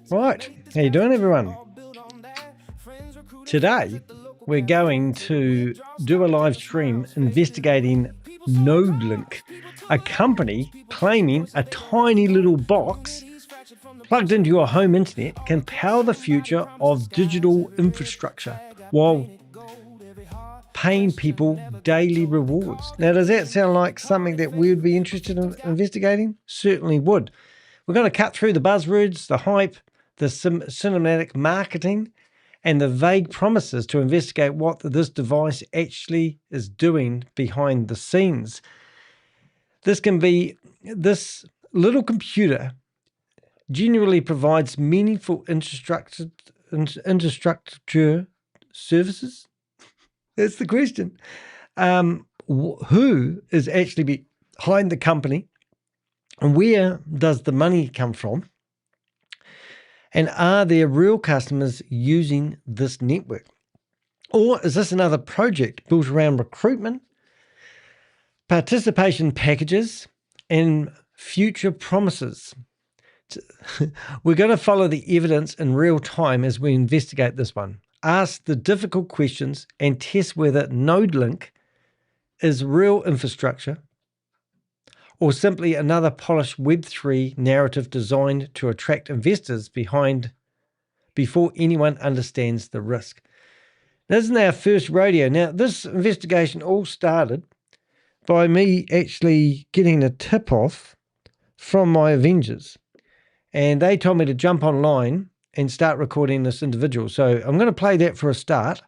Right, how you doing, everyone? Today, we're going to do a live stream investigating NodeLink, a company claiming a tiny little box plugged into your home internet can power the future of digital infrastructure while paying people daily rewards. Now, does that sound like something that we would be interested in investigating? Certainly would. We're going to cut through the buzzwords, the hype, the cinematic marketing, and the vague promises to investigate what this device actually is doing behind the scenes. This little computer genuinely provides meaningful infrastructure services. That's the question. Who is actually behind the company? And where does the money come from? And are there real customers using this network? Or is this another project built around recruitment, participation packages, and future promises? We're going to follow the evidence in real time as we investigate this one. Ask the difficult questions and test whether NodeLink is real infrastructure or simply another polished Web3 narrative designed to attract investors before anyone understands the risk. This isn't our first rodeo. Now, this investigation all started by me actually getting a tip-off from my Avengers. And they told me to jump online and start recording this individual. So I'm going to play that for a start.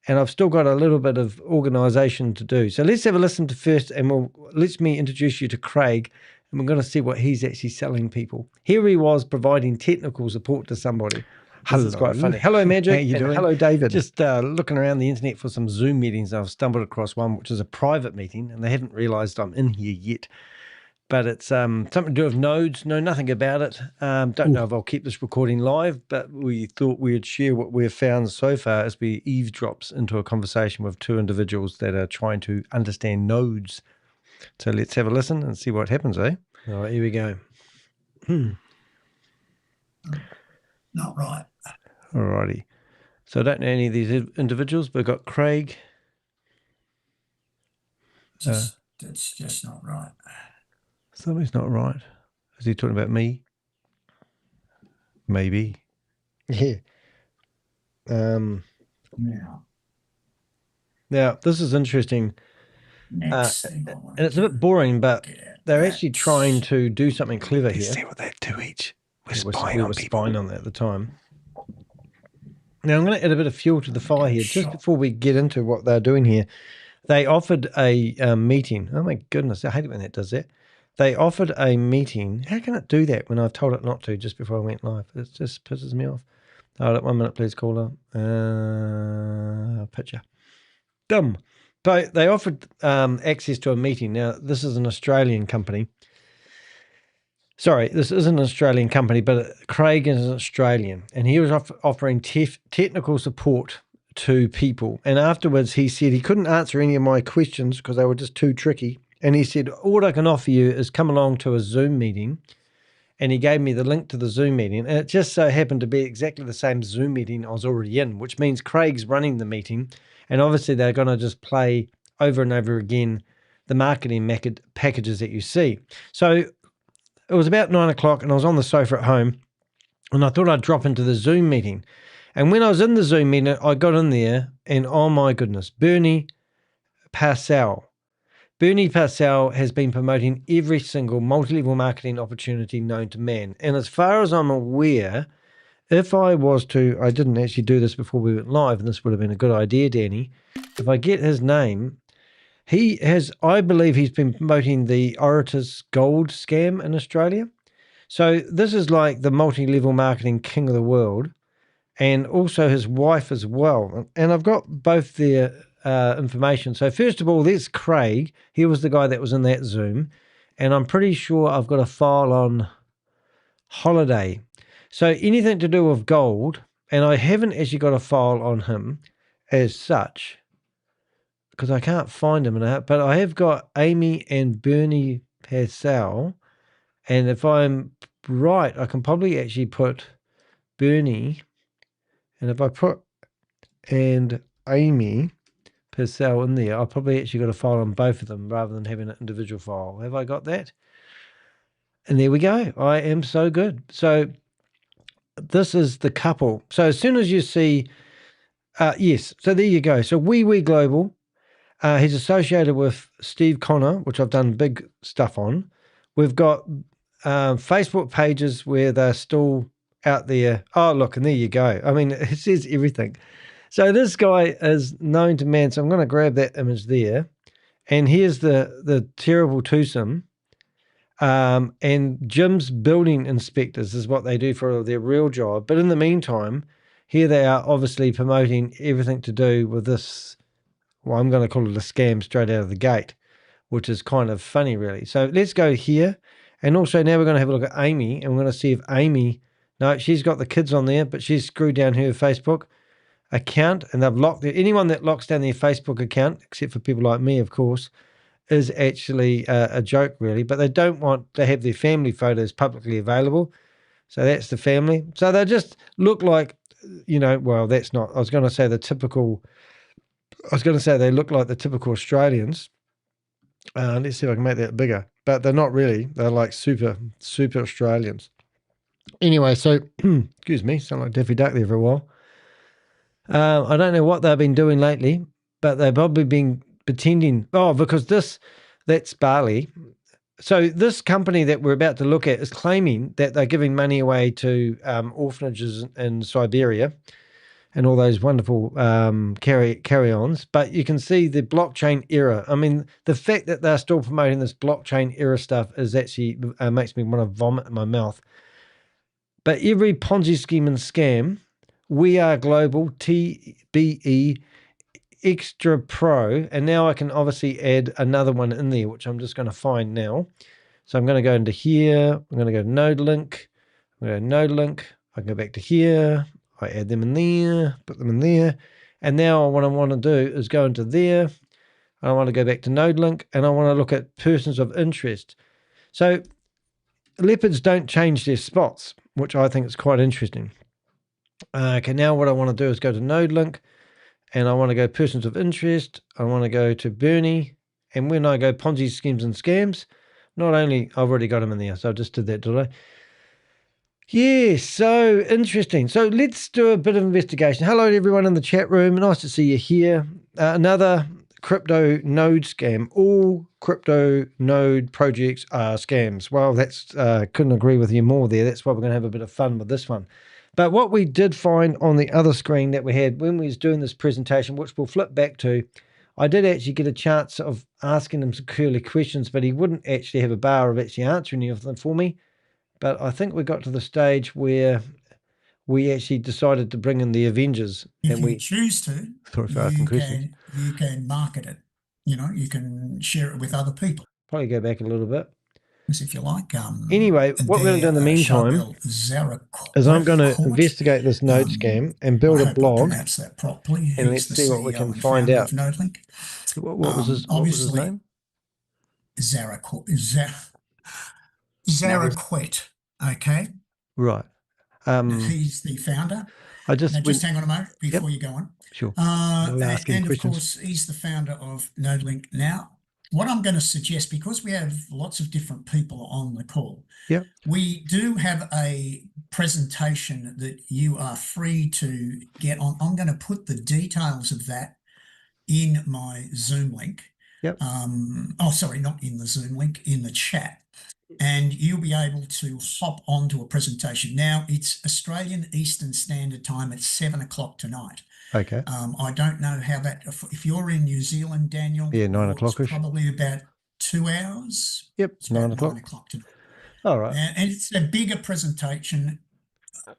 And I've still got a little bit of organisation to do. So let's have a listen to first, and let me introduce you to Craig, and we're going to see what he's actually selling people. Here he was providing technical support to somebody. This is quite funny. Hello, Magic. How you doing? Hello, David. Just looking around the internet for some Zoom meetings. I've stumbled across one, which is a private meeting, and they haven't realised I'm in here yet. But it's something to do with nodes. Know nothing about it. Don't know if I'll keep this recording live, but we thought we'd share what we've found so far as we eavesdrops into a conversation with two individuals that are trying to understand nodes. So let's have a listen and see what happens, eh? All right, here we go. Not right. All righty. So I don't know any of these individuals, but we've got Craig. That's just not right. Something's not right. Is he talking about me? Maybe. Yeah. Yeah. Now, this is interesting. Next thing and it's a bit boring, but they're actually trying to do something clever here. See what they do each. We were spying on that at the time. Now, I'm going to add a bit of fuel to the fire here just before we get into what they're doing here. They offered a meeting. Oh, my goodness. I hate it when that does that. They offered a meeting. How can it do that when I've told it not to just before I went live? It just pisses me off. Hold up 1 minute, please, caller. Picture. Dumb. But they offered access to a meeting. Now, this is an Australian company. Sorry, this isn't an Australian company, but Craig is Australian. And he was offering technical support to people. And afterwards, he said he couldn't answer any of my questions because they were just too tricky. And he said, all I can offer you is come along to a Zoom meeting. And he gave me the link to the Zoom meeting. And it just so happened to be exactly the same Zoom meeting I was already in, which means Craig's running the meeting. And obviously they're going to just play over and over again the marketing packages that you see. So it was about 9 o'clock and I was on the sofa at home and I thought I'd drop into the Zoom meeting. And when I was in the Zoom meeting, I got in there and oh my goodness, Bernie Parcell has been promoting every single multi-level marketing opportunity known to man. And as far as I'm aware, if I was to, I didn't actually do this before we went live, and this would have been a good idea, Danny. If I get his name, I believe he's been promoting the Orator's Gold scam in Australia. So this is like the multi-level marketing king of the world, and also his wife as well. And I've got both their information. So first of all, there's Craig. He was the guy that was in that Zoom. And I'm pretty sure I've got a file on Holiday. So anything to do with gold, and I haven't actually got a file on him as such, because I can't find him, but I have got Amy and Bernie Parcell. And if I'm right, I can probably actually put Bernie, and if I put and Amy Purcell in there, I've probably actually got a file on both of them rather than having an individual file. Have I got that? And there we go. I am so good. So this is the couple. So as soon as you see, yes, so there you go. So Wee Global, he's associated with Steve Connor, which I've done big stuff on. We've got Facebook pages where they're still out there. Oh, look, and there you go. I mean, it says everything. So this guy is known to man. So I'm going to grab that image there. And here's the terrible twosome. And Jim's building inspectors is what they do for their real job. But in the meantime, here they are obviously promoting everything to do with this. Well, I'm going to call it a scam straight out of the gate, which is kind of funny, really. So let's go here. And also now we're going to have a look at Amy, and we're going to see if Amy, no, she's got the kids on there, but she's screwed down her Facebook account, and they've locked it. Anyone that locks down their Facebook account, except for people like me, of course, is actually a joke, really. But they don't want to have their family photos publicly available. So that's the family. So they just look like, well, that's not, I was going to say they look like the typical Australians. Let's see if I can make that bigger. But they're not really. They're like super, super Australians. Anyway, so, excuse me, sound like Daffy Duck there for a while. I don't know what they've been doing lately, but they've probably been pretending, because that's Bali. So this company that we're about to look at is claiming that they're giving money away to orphanages in Siberia and all those wonderful carry-ons. But you can see the blockchain era. I mean, the fact that they're still promoting this blockchain era stuff is actually makes me want to vomit in my mouth. But every Ponzi scheme and scam, We Are Global, TBE, Extra Pro, and now I can obviously add another one in there, which I'm just going to find now. So I'm going to go into here. I'm going to go to NodeLink. I'm going to go to NodeLink. I can go back to here. I add them in there, put them in there. And now what I want to do is go into there. I want to go back to NodeLink, and I want to look at persons of interest. So leopards don't change their spots, which I think is quite interesting. Okay, now what I want to do is go to NodeLink, and I want to go persons of interest. I want to go to Bernie, and when I go Ponzi schemes and scams, not only I've already got them in there, so I just did that, did I? Yeah, so interesting. So let's do a bit of investigation. Hello to everyone in the chat room. Nice to see you here. Another crypto node scam. All crypto node projects are scams. Well, that's couldn't agree with you more there. That's why we're going to have a bit of fun with this one. But what we did find on the other screen that we had when we was doing this presentation, which we'll flip back to, I did actually get a chance of asking him some curly questions, but he wouldn't actually have a bar of actually answering anything for me. But I think we got to the stage where we actually decided to bring in the Avengers. If you choose to, you can market it. You can share it with other people. Probably go back a little bit. If you like. Anyway, what we're going to do in the meantime is I'm going to investigate this node scam and build a blog. Pronounce that properly. And let's see what we can find out. NodeLink. What was his name? Zaraquet. Okay. Right. He's the founder. Just hang on a moment before you go on. Sure. And of course, he's the founder of NodeLink. Now, what I'm going to suggest, because we have lots of different people on the call, we do have a presentation that you are free to get on. I'm going to put the details of that in my Zoom link. Sorry, not in the Zoom link, in the chat. And you'll be able to hop onto a presentation. Now, it's Australian Eastern Standard Time at 7 o'clock tonight. Okay. I don't know how that, if you're in New Zealand, Daniel. Yeah, 9 o'clock-ish. Probably about 2 hours. Yep, it's 9 o'clock. 9 o'clock tonight. All right. And it's a bigger presentation.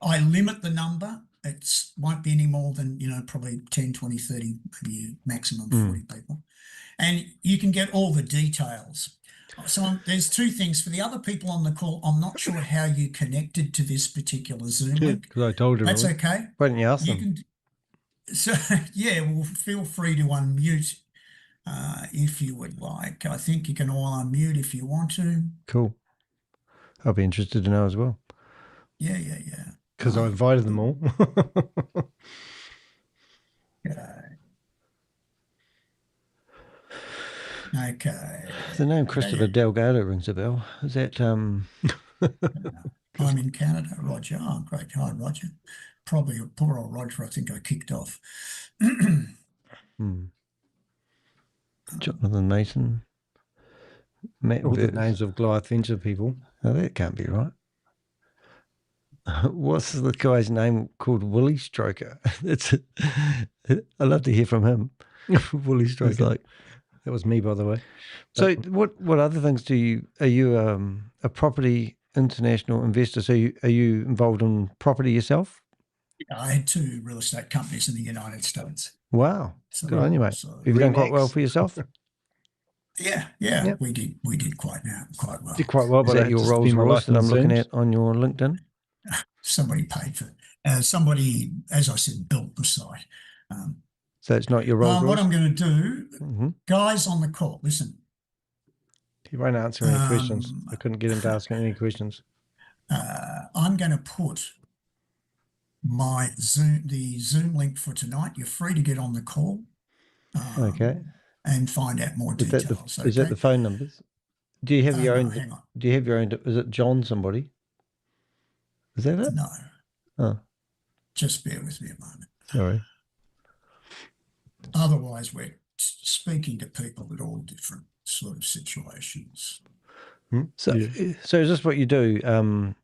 I limit the number. It won't be any more than, probably 10, 20, 30, maybe maximum 40 people. And you can get all the details. So there's two things. For the other people on the call, I'm not sure how you connected to this particular Zoom link. Because I told you. That's okay. Why didn't you ask them? Well, feel free to unmute if you would like. I think you can all unmute if you want to. Cool. I'll be interested to know as well. Yeah. Because I invited them all. Okay. The name Christopher Delgado rings a bell. Is that I'm in Canada, Roger. Oh, great. Hi, Roger. Probably poor old Roger, I think I kicked off. Jonathan Mason. All the names of Goliath Venture people. Oh, that can't be right. What's the guy's name called? Willie Stroker. I'd love to hear from him. Willie Stroker. That was me, by the way. So, what other things are you a property international investor? So, are you involved in property yourself? I had 2 real estate companies in the United States. Wow, good on you, mate. Have you done quite well for yourself? Yeah, we did quite well. Did quite well, but is that your Rolls Royce that I'm looking at on your LinkedIn? Somebody paid for it. Somebody, as I said, built the site. So it's not your Rolls Royce? What I'm going to do, guys on the call, listen. He won't answer any questions. I couldn't get him to ask any questions. I'm going to put the Zoom link for tonight. You're free to get on the call. Okay. And find out more details. Is that the phone numbers? Do you have your own? Hang on. Do you have your own? Is it John somebody? Is that it? No. Oh. Just bear with me a moment. Sorry. Otherwise, we're speaking to people at all different sort of situations. So is this what you do?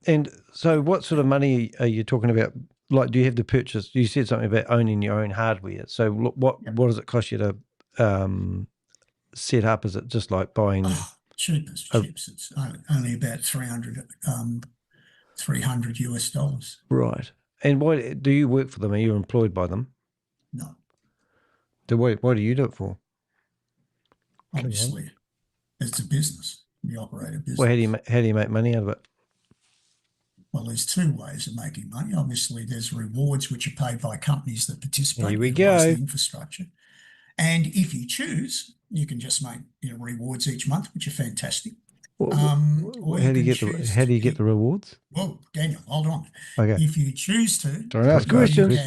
And so what sort of money are you talking about? Like, do you have to purchase? You said something about owning your own hardware. So what does it cost you to set up? Is it just like buying? Cheap. It's only about $300 US. Right. And why do you work for them? Are you employed by them? No. Why do you do it for? Obviously, it's a business. We operate a business. Well, how do you make money out of it? Well, there's 2 ways of making money. Obviously, there's rewards which are paid by companies that participate. Here we go. The infrastructure. And if you choose, you can just make rewards each month, which are fantastic. How do you get the rewards? Well, Daniel, hold on. Okay. If you choose to, don't ask questions.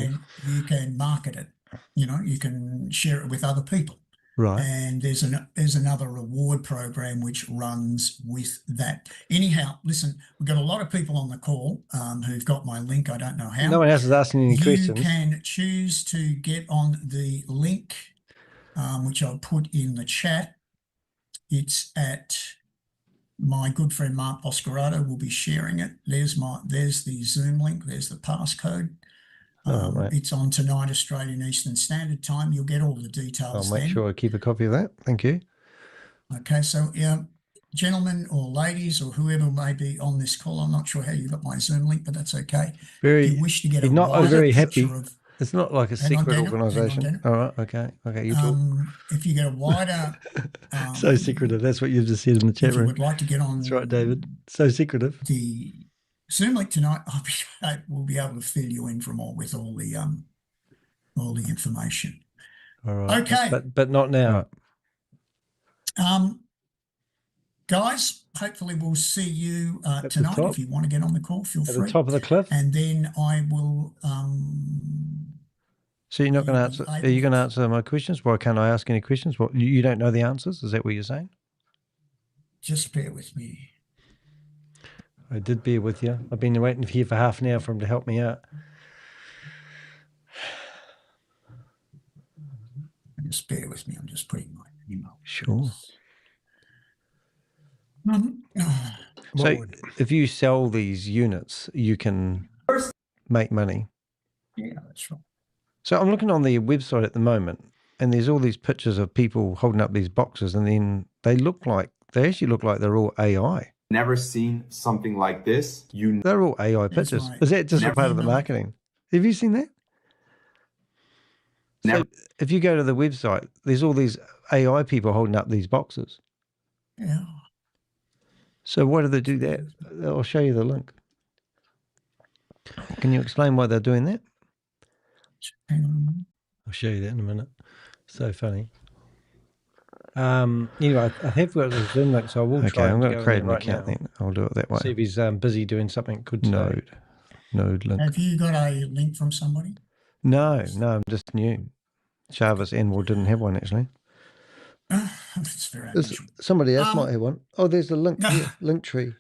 You can market it. You can share it with other people. Right. And there's another reward program which runs with that. Anyhow, listen, we've got a lot of people on the call who've got my link. I don't know how. No one else is asking any questions. You can choose to get on the link, which I'll put in the chat. It's at my good friend Mark Oscarado will be sharing it. There's the Zoom link. There's the passcode. It's on tonight, Australian Eastern Standard Time. You'll get all the details. I'll make sure I keep a copy of that. Thank you. Okay, so gentlemen or ladies or whoever may be on this call, I'm not sure how you got my Zoom link, but that's okay. If you wish to get very happy. It's not like a secret organisation. All right, okay. You talk. If you get a wider, so secretive. That's what you've just said in the chat room. You would like to get on. That's right, David. So secretive. The Zoom link tonight, we'll be able to fill you in with all the information. All right. Okay. But not now. Guys, hopefully we'll see you tonight. If you want to get on the call, feel free. At the top of the cliff. And then I will. So you're not going to answer? Are you going to answer my questions? Why can't I ask any questions? What, you don't know the answers? Is that what you're saying? Just bear with me. I did bear with you. I've been waiting here for half an hour for him to help me out. Just bear with me. I'm just putting my email. Sure. So if you sell these units, you can make money. Yeah, that's right. So I'm looking on the website at the moment, and there's all these pictures of people holding up these boxes, and then they actually look like they're all AI. Never seen something like this. They're all AI pictures. Is that just a part of the marketing? Have you seen that? Never. So if you go to the website, there's all these AI people holding up these boxes. Yeah. So why do they do that? I'll show you the link. Can you explain why they're doing that? Hang on a minute. I'll show you that in a minute. So funny. Anyway, I have got the Zoom link, so I will try. Okay, I'm going to go create in an there account now. then. I'll do it that way. See if he's busy doing something good today. NodeLink. Have you got a link from somebody? No, I'm just new. Jarvis Enwell didn't have one actually. It's very unusual. Somebody else might have one. Oh, there's a link here, Linktree.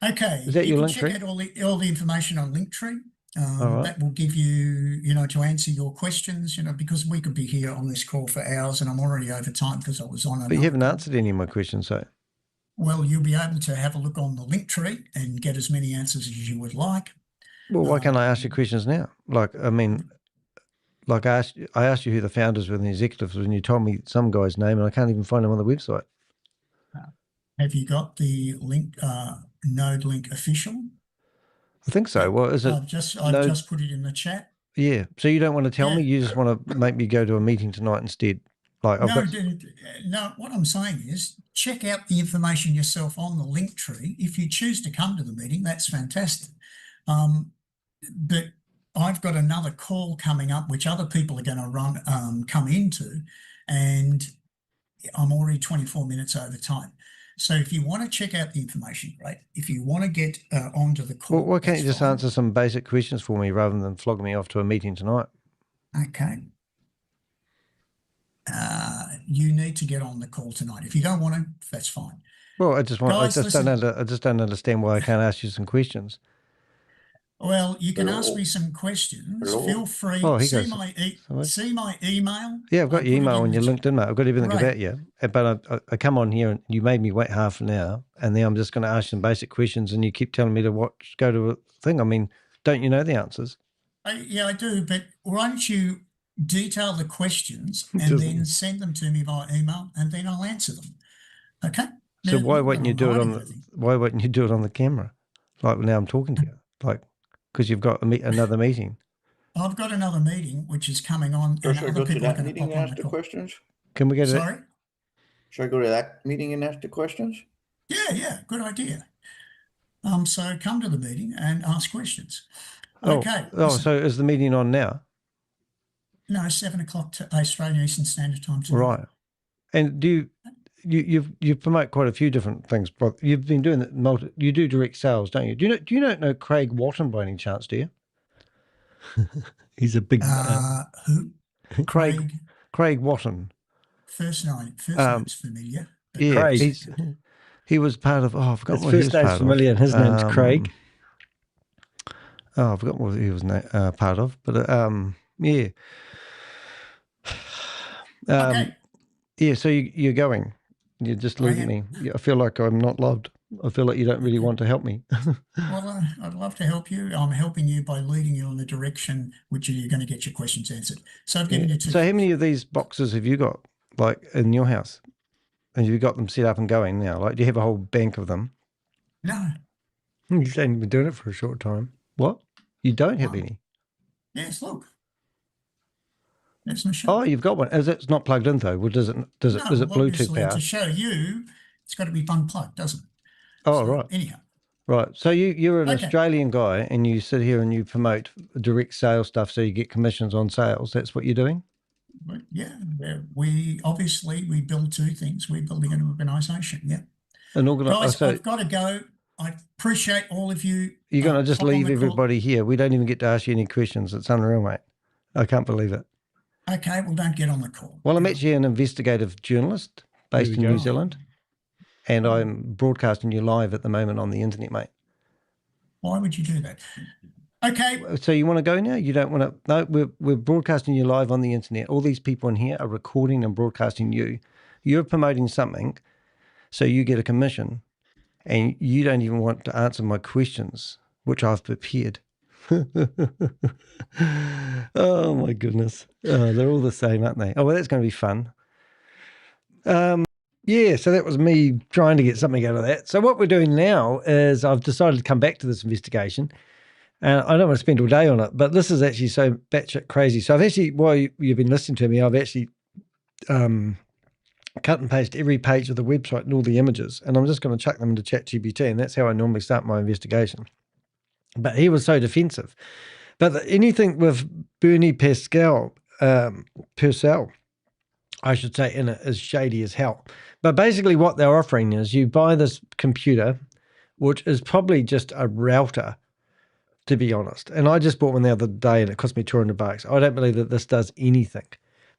Okay, Is that you your can check Linktree? out all the information on Linktree. right. That will give you, to answer your questions, because we could be here on this call for hours and I'm already over time because I was on But you haven't answered any of my questions, so. Well, you'll be able to have a look on the Linktree and get as many answers as you would like. Well, why can't I ask you questions now? Like, I mean, like I asked you who the founders were and the executives were, and you told me some guy's name, and I can't even find him on the website. Have you got the link, NodeLink official? I think so. Well, is it? I've just put it in the chat. Yeah. So you don't want to tell me? You just want to make me go to a meeting tonight instead? Like, No, what I'm saying is check out the information yourself on the Linktree. If you choose to come to the meeting, that's fantastic. But I've got another call coming up, which other people are going to come into, and I'm already 24 minutes over time. So if you want to check out the information, great. If you want to get onto the call, why can't you just answer some basic questions for me rather than flogging me off to a meeting tonight? Okay. You need to get on the call tonight. If you don't want to, that's fine. Well, I just don't understand why I can't ask you some questions. Well, you can ask me some questions. Feel free. See my email. Yeah, I've got your email and your LinkedIn, mate. I've got everything about you. But I come on here and you made me wait half an hour, and then I'm just going to ask some basic questions, and you keep telling me to go to a thing. I mean, don't you know the answers? Yeah, I do. But why don't you detail the questions and then send them to me via email, and then I'll answer them. Okay. So why wouldn't you do it on the camera? Like now I'm talking to you, like because you've got another meeting. I've got another meeting which is coming on, and other people are going to pop on the questions. Can we go to Sorry? that? Should I go to that meeting and ask the questions? Yeah, good idea. So come to the meeting and ask questions. Okay. So is the meeting on now? No, 7 o'clock to Australian Eastern Standard Time tonight. Right. And you promote quite a few different things, but you've been doing that you do direct sales, don't you? Do you know Craig Watton by any chance, do you? He's a big who? Craig Watton. First name's familiar. Yeah, Craig. He was part of I forgot what his name's familiar and his name's Craig. I forgot what he was part of, but yeah. Okay. Yeah, so you're going. You're just leaving me. I feel like I'm not loved. I feel like you don't really want to help me. Well, I'd love to help you. I'm helping you by leading you in the direction which you're going to get your questions answered. So I've given you two. So how many of these boxes have you got, like, in your house? And you got them set up and going now? Like, do you have a whole bank of them? No. You've only been doing it for a short time. What? You don't have any? Yes, look. That's my show. Oh, you've got one. It's not plugged in though. Well, is it Bluetooth powered? To show you, it's got to be unplugged, doesn't it? Oh, right. Anyhow. Right. So you're an Australian guy and you sit here and you promote direct sales stuff so you get commissions on sales. That's what you're doing? But yeah, we build two things. We're building an organisation, yeah. Guys, I've got to go. I appreciate all of you. You're going to just leave everybody here. We don't even get to ask you any questions. It's unreal, mate. I can't believe it. Okay, well, don't get on the call. Well, I'm actually an investigative journalist based in New Zealand, and I'm broadcasting you live at the moment on the internet, mate. Why would you do that? Okay. So you want to go now? You don't want to? No, we're broadcasting you live on the internet. All these people in here are recording and broadcasting you. You're promoting something, so you get a commission, and you don't even want to answer my questions, which I've prepared. Oh my goodness. They're all the same, aren't they? Oh, well, that's going to be fun. Yeah, so that was me trying to get something out of that. So what we're doing now is I've decided to come back to this investigation, and I don't want to spend all day on it, but this is actually so batshit crazy. So I've actually, while you've been listening to me, I've actually cut and paste every page of the website and all the images, and I'm just going to chuck them into ChatGPT, and that's how I normally start my investigation. But he was so defensive. But anything with Bernie Purcell, I should say in it, is shady as hell. But basically what they're offering is you buy this computer, which is probably just a router, to be honest. And I just bought one the other day and it cost me $200. I don't believe that this does anything.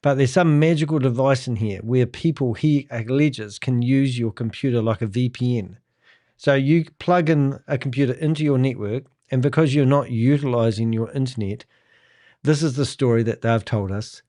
But there's some magical device in here where people, he alleges, can use your computer like a VPN. So you plug in a computer into your network, and because you're not utilizing your internet, this is the story that they've told us,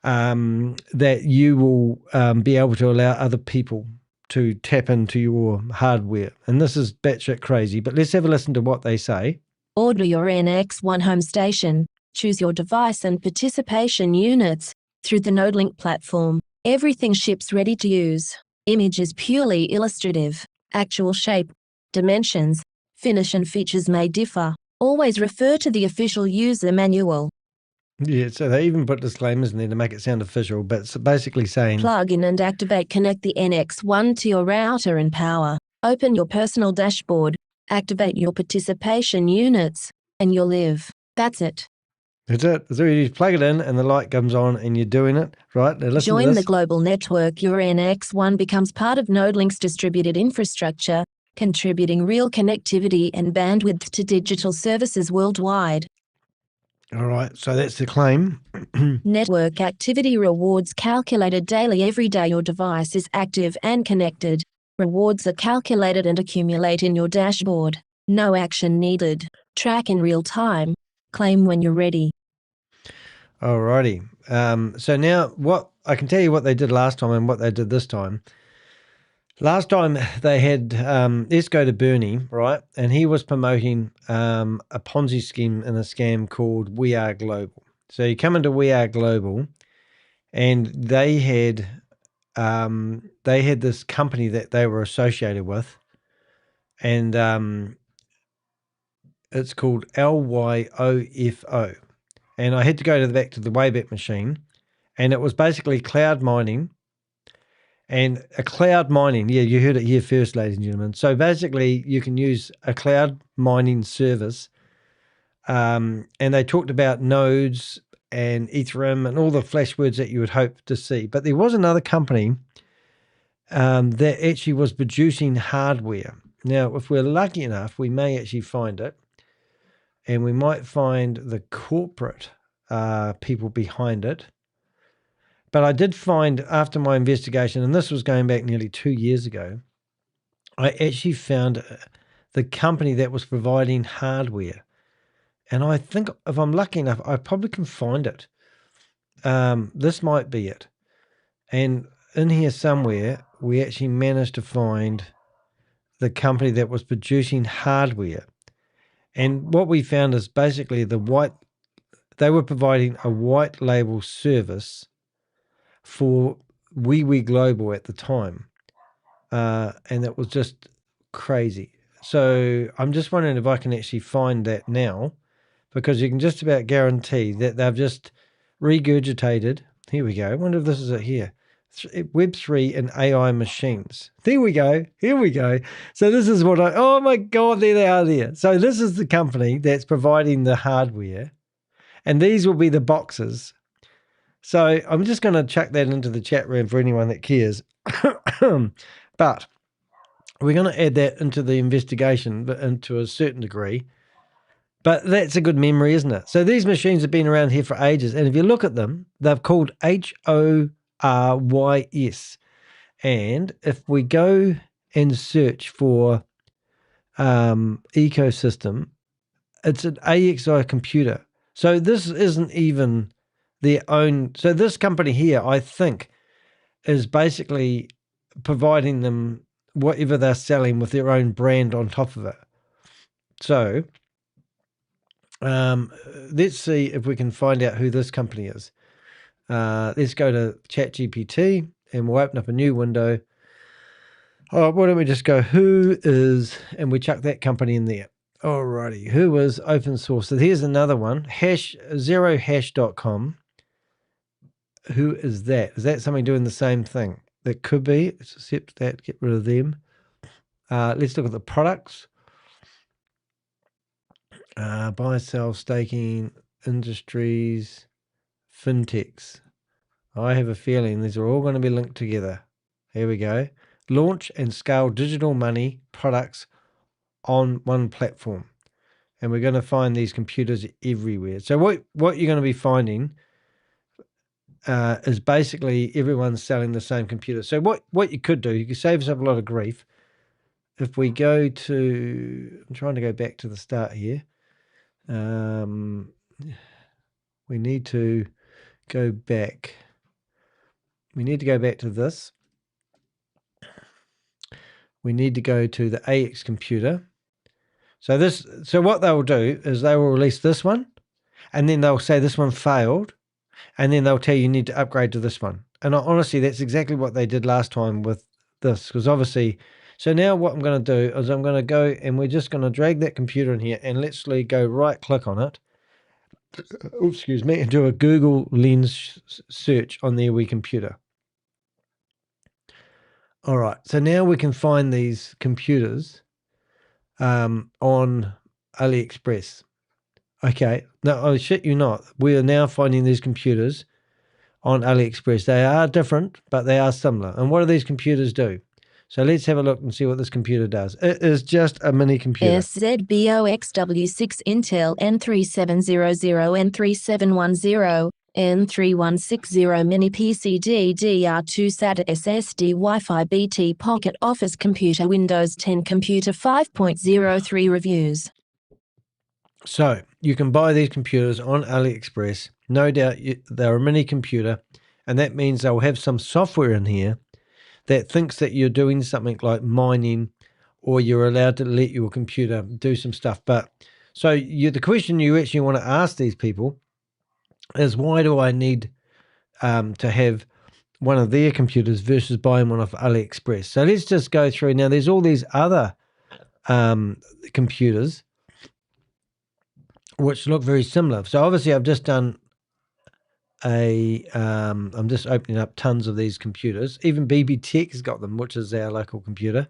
that you will be able to allow other people to tap into your hardware. And this is batshit crazy, but let's have a listen to what they say. Order your NX1 home station, choose your device and participation units through the NodeLink platform. Everything ships ready to use. Image is purely illustrative. Actual shape, dimensions, finish and features may differ. Always refer to the official user manual. Yeah, so they even put disclaimers in there to make it sound official, but it's basically saying Plug in and activate. Connect the NX1 to your router and power. Open your personal dashboard. Activate your participation units, and you'll live. That's it. that's it. So you plug it in and the light comes on and you're doing it, right? Now listen to Join this. the global network. Your NX1 becomes part of NodeLink's distributed infrastructure, contributing real connectivity and bandwidth to digital services worldwide. All right, so that's the claim. Network activity rewards calculated daily. Every day your device is active and connected. Rewards are calculated and accumulate in your dashboard. No action needed. Track in real time. Claim when you're ready. Alrighty. So now what I can tell you what they did last time and what they did this time. Last time they had, let's go to Bernie, right? And he was promoting a Ponzi scheme and a scam called We Are Global. So you come into We Are Global and they had this company that they were associated with, and it's called LYOFO. And I had to go back to the Wayback Machine, and it was basically cloud mining. And a cloud mining, yeah, you heard it here first, ladies and gentlemen. So basically, you can use a cloud mining service, and they talked about nodes and Ethereum and all the flash words that you would hope to see. But there was another company that actually was producing hardware. Now, if we're lucky enough, we may actually find it, and we might find the corporate people behind it. But I did find, after my investigation, and this was going back nearly 2 years ago, I actually found the company that was providing hardware. And I think if I'm lucky enough, I probably can find it. This might be it. And in here somewhere, we actually managed to find the company that was producing hardware. And what we found is basically they were providing a white label service for We Global at the time. And it was just crazy. So I'm just wondering if I can actually find that now, because you can just about guarantee that they've just regurgitated. Here we go. I wonder if this is it here. Web3 and AI machines. There we go. Here we go. So this is what oh my God, there they are there. So this is the company that's providing the hardware, and these will be the boxes. So I'm just going to chuck that into the chat room for anyone that cares. But we're going to add that into the investigation, but into a certain degree. But that's a good memory, isn't it? So these machines have been around here for ages. And if you look at them, they've called HORYS. And if we go and search for ecosystem, it's an AXI computer. So this isn't even their own. So this company here, I think, is basically providing them whatever they're selling with their own brand on top of it. So let's see if we can find out who this company is. Let's go to ChatGPT and we'll open up a new window. Oh, why don't we just go who is, and we chuck that company in there. Alrighty, who is open source? So here's another one, zerohash.com. Who is that? Is that somebody doing the same thing? That could be. Let's accept that, get rid of them. Let's look at the products. Buy, sell, staking, industries, fintechs. I have a feeling these are all going to be linked together. Here we go. Launch and scale digital money products on one platform. And we're going to find these computers everywhere. So what you're going to be finding is basically everyone's selling the same computer. So what you could do, you could save yourself a lot of grief. If we go to, I'm trying to go back to the start here. We need to go back. We need to go back to this. We need to go to the AX computer. So what they will do is they will release this one, and then they'll say this one failed, and then they'll tell you need to upgrade to this one. And honestly, that's exactly what they did last time with this, because obviously, so now what I'm going to do is I'm going to go and we're just going to drag that computer in here and literally go right click on it. Oh, excuse me, and do a Google Lens search on their Wii computer. All right, so now we can find these computers on AliExpress. Okay, no, I shit you not. We are now finding these computers on AliExpress. They are different, but they are similar. And what do these computers do? So let's have a look and see what this computer does. It is just a mini computer. SZBOXW6 Intel N3700, N3710, N3160 Mini PC DDR2 SATA SSD Wi-Fi BT Pocket Office Computer Windows 10 Computer 5.03 Reviews. So you can buy these computers on AliExpress. No doubt they're a mini computer, and that means they'll have some software in here that thinks that you're doing something like mining, or you're allowed to let your computer do some stuff. But so the question you actually want to ask these people is, why do I need to have one of their computers versus buying one off AliExpress? So let's just go through. Now there's all these other computers which look very similar. So obviously I've just done I'm just opening up tons of these computers. Even BB Tech has got them, which is our local computer.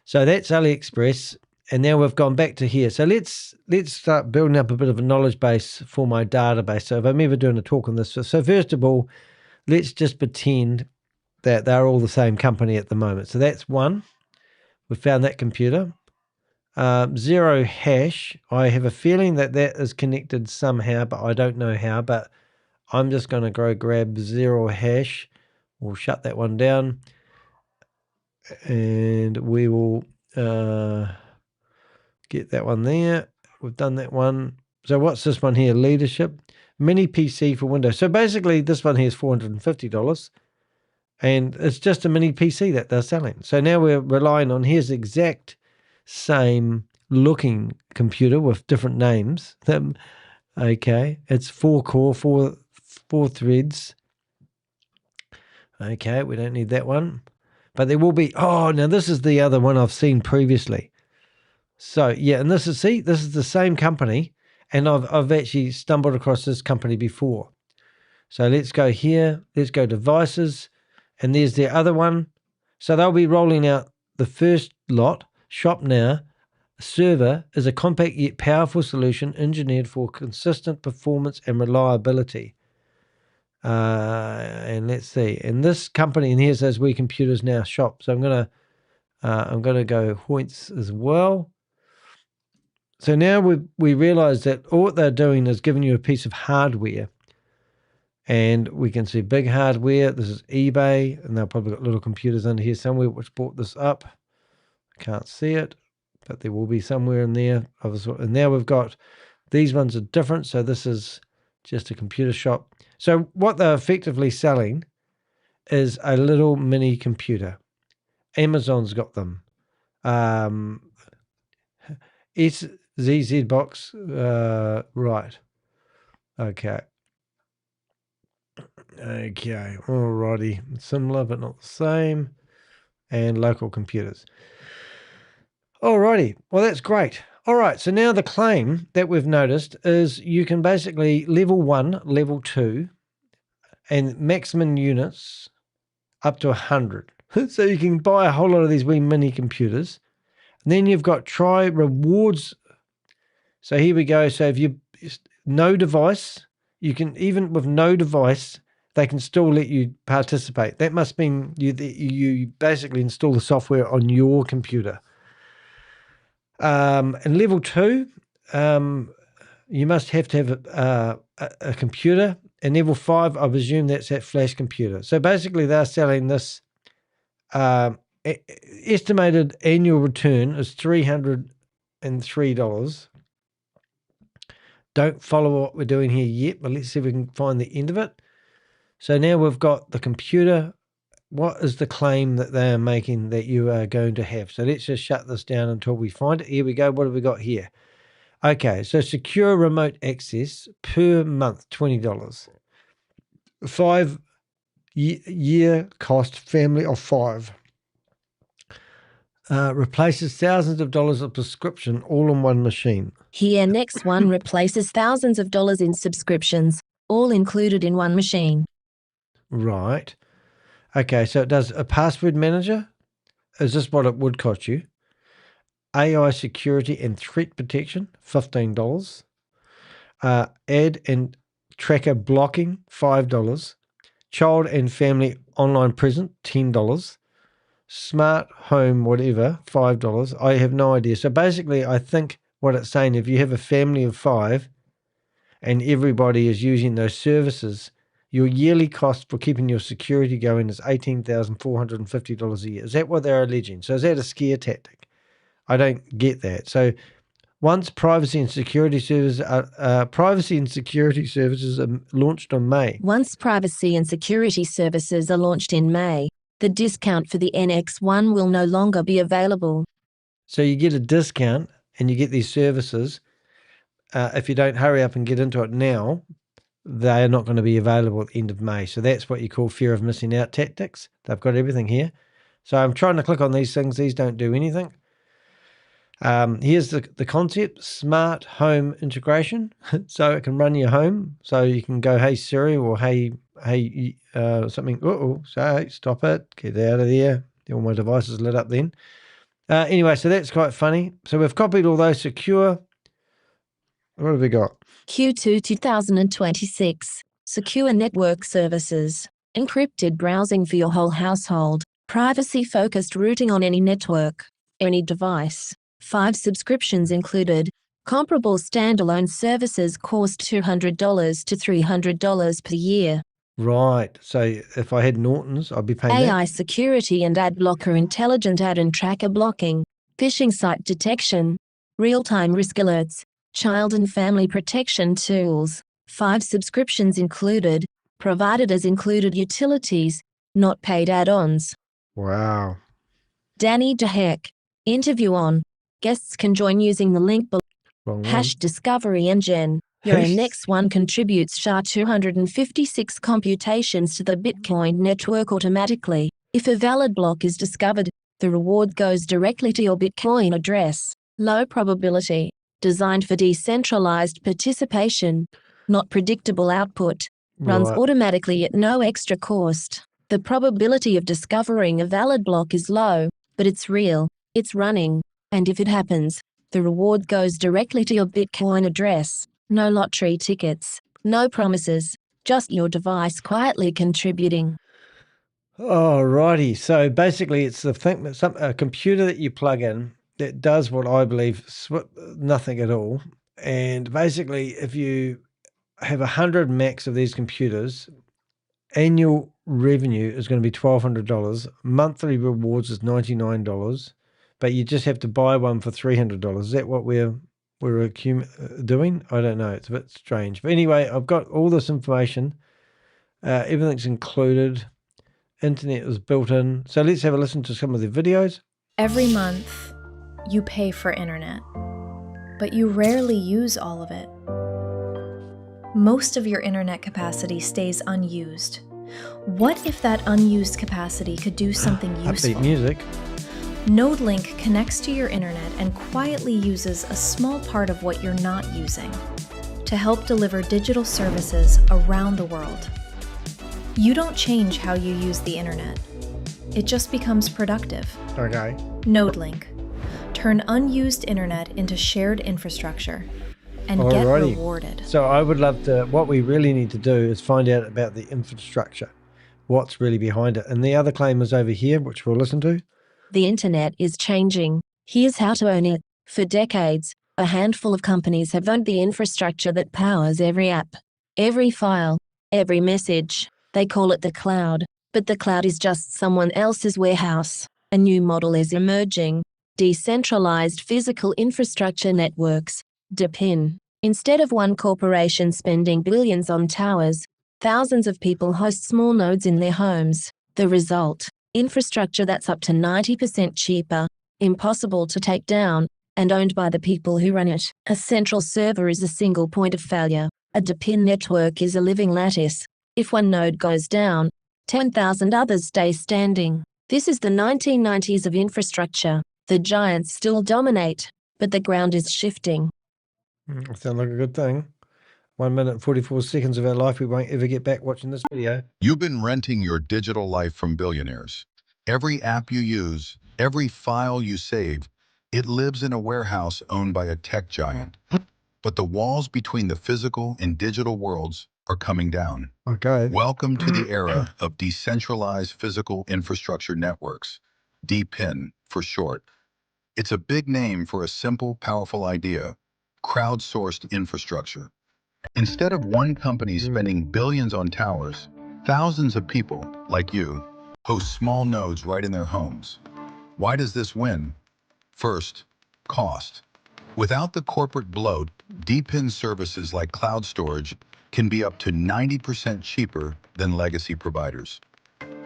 So that's AliExpress, and now we've gone back to here. So let's start building up a bit of a knowledge base for my database. So if I'm ever doing a talk on this, so first of all, let's just pretend that they're all the same company at the moment. So that's one. We found that computer. Zero hash. I have a feeling that is connected somehow, but I don't know how. But I'm just going to go grab zero hash. We'll shut that one down. And we will get that one there. We've done that one. So what's this one here? Leadership. Mini PC for Windows. So basically this one here is $450. And it's just a mini PC that they're selling. So now we're relying on, here's the exact same looking computer with different names. Okay. It's 4-core, four threads. Okay, we don't need that one. But there will be, oh, now this is the other one I've seen previously. So, yeah, and this is the same company, and I've actually stumbled across this company before. So let's go here, let's go devices, and there's the other one. So they'll be rolling out the first lot, Shop Now. Server is a compact yet powerful solution engineered for consistent performance and reliability. And let's see. And this company, and here's those Wii Computers Now shop. So I'm gonna go Hoyts as well. So now we realize that all what they're doing is giving you a piece of hardware, and we can see big hardware. This is eBay, and they've probably got little computers under here somewhere which brought this up. I can't see it, but there will be somewhere in there. And now we've got these ones are different. So this is just a computer shop. So what they're effectively selling is a little mini computer. Amazon's got them. SZZ box, right. Okay. Okay, alrighty. Similar but not the same. And local computers. Alrighty, well that's great. Alright, so now the claim that we've noticed is you can basically level 1, level 2, and maximum units up to 100. So you can buy a whole lot of these wee mini computers. And then you've got try rewards. So here we go. So if you no device, you can, even with no device, they can still let you participate. That must mean you basically install the software on your computer. And level 2, you must have to have a computer. And level 5, I presume that's that flash computer. So basically they're selling this estimated annual return is $303. Don't follow what we're doing here yet, but let's see if we can find the end of it. So now we've got the computer. What is the claim that they are making that you are going to have? So let's just shut this down until we find it. Here we go. What have we got here? Okay, so secure remote access per month, $20. 5-year cost, family of 5. Replaces thousands of dollars of prescription all on one machine. Here, next one replaces thousands of dollars in subscriptions, all included in one machine. Right. Okay, so it does a password manager. Is this what it would cost you? AI security and threat protection, $15. Ad and tracker blocking, $5. Child and family online present, $10. Smart home whatever, $5. I have no idea. So basically, I think what it's saying, if you have a family of 5 and everybody is using those services, your yearly cost for keeping your security going is $18,450 a year. Is that what they're alleging? So is that a scare tactic? I don't get that. So once privacy and security services are launched on May. Once privacy and security services are launched in May, the discount for the NX1 will no longer be available. So you get a discount and you get these services. If you don't hurry up and get into it now, they are not going to be available at the end of May. So that's what you call fear of missing out tactics. They've got everything here. So I'm trying to click on these things. These don't do anything. Here's the concept, smart home integration. So it can run your home. So you can go, hey Siri, or hey something. So stop it, get out of there. All my devices lit up then. Anyway, so that's quite funny. So we've copied all those secure. What have we got? Q2 2026. Secure network services. Encrypted browsing for your whole household. Privacy-focused routing on any network, any device. 5 subscriptions included. Comparable standalone services cost $200 to $300 per year. Right. So if I had Norton's, I'd be paying AI that. security and ad blocker, intelligent ad and tracker blocking, phishing site detection, real-time risk alerts, child and family protection tools. 5 subscriptions included, provided as included utilities, not paid add-ons. Wow. Danny DeHeck. Interview on. Guests can join using the link below. Wrong one. Hash Discovery Engine. Your NX1 contributes SHA-256 computations to the Bitcoin network automatically. If a valid block is discovered, the reward goes directly to your Bitcoin address. Low probability. Designed for decentralized participation, not predictable output. Runs Right. automatically at no extra cost. The probability of discovering a valid block is low, but it's real, it's running, and if it happens, the reward goes directly to your Bitcoin address. No lottery tickets, no promises, just your device quietly contributing. Alrighty. So basically, it's the thing, a computer that you plug in that does what I believe nothing at all. And basically, if you have 100 max of these computers, annual revenue is going to be $1,200. Monthly rewards is $99, but you just have to buy one for $300. Is that what we're doing? I don't know. It's a bit strange. But anyway, I've got all this information. Everything's included. Internet was built in. So let's have a listen to some of the videos. Every month, you pay for internet, but you rarely use all of it. Most of your internet capacity stays unused. What if that unused capacity could do something useful? Upbeat music. NodeLink connects to your internet and quietly uses a small part of what you're not using to help deliver digital services around the world. You don't change how you use the internet. It just becomes productive. Okay. NodeLink. Turn unused internet into shared infrastructure. and get Alrighty. rewarded. So I would love to, what we really need to do is find out about the infrastructure, what's really behind it. And the other claim is over here, which we'll listen to. The internet is changing. Here's how to own it. For decades, a handful of companies have owned the infrastructure that powers every app, every file, every message. They call it the cloud, but the cloud is just someone else's warehouse. A new model is emerging: decentralized physical infrastructure networks, DePIN. Instead of one corporation spending billions on towers, thousands of people host small nodes in their homes. The result: infrastructure that's up to 90% cheaper, impossible to take down, and owned by the people who run it. A central server is a single point of failure. A DePIN network is a living lattice. If one node goes down, 10,000 others stay standing. This is the 1990s of infrastructure. The giants still dominate, but the ground is shifting. Sounds like a good thing. 1 minute and 44 seconds of our life we won't ever get back watching this video. You've been renting your digital life from billionaires. Every app you use, every file you save, it lives in a warehouse owned by a tech giant. But the walls between the physical and digital worlds are coming down. Okay. Welcome to the era of decentralized physical infrastructure networks, DePIN for short. It's a big name for a simple, powerful idea: crowdsourced infrastructure. Instead of one company spending billions on towers, thousands of people, like you, host small nodes right in their homes. Why does this win? First, cost. Without the corporate bloat, DePIN services like cloud storage can be up to 90% cheaper than legacy providers.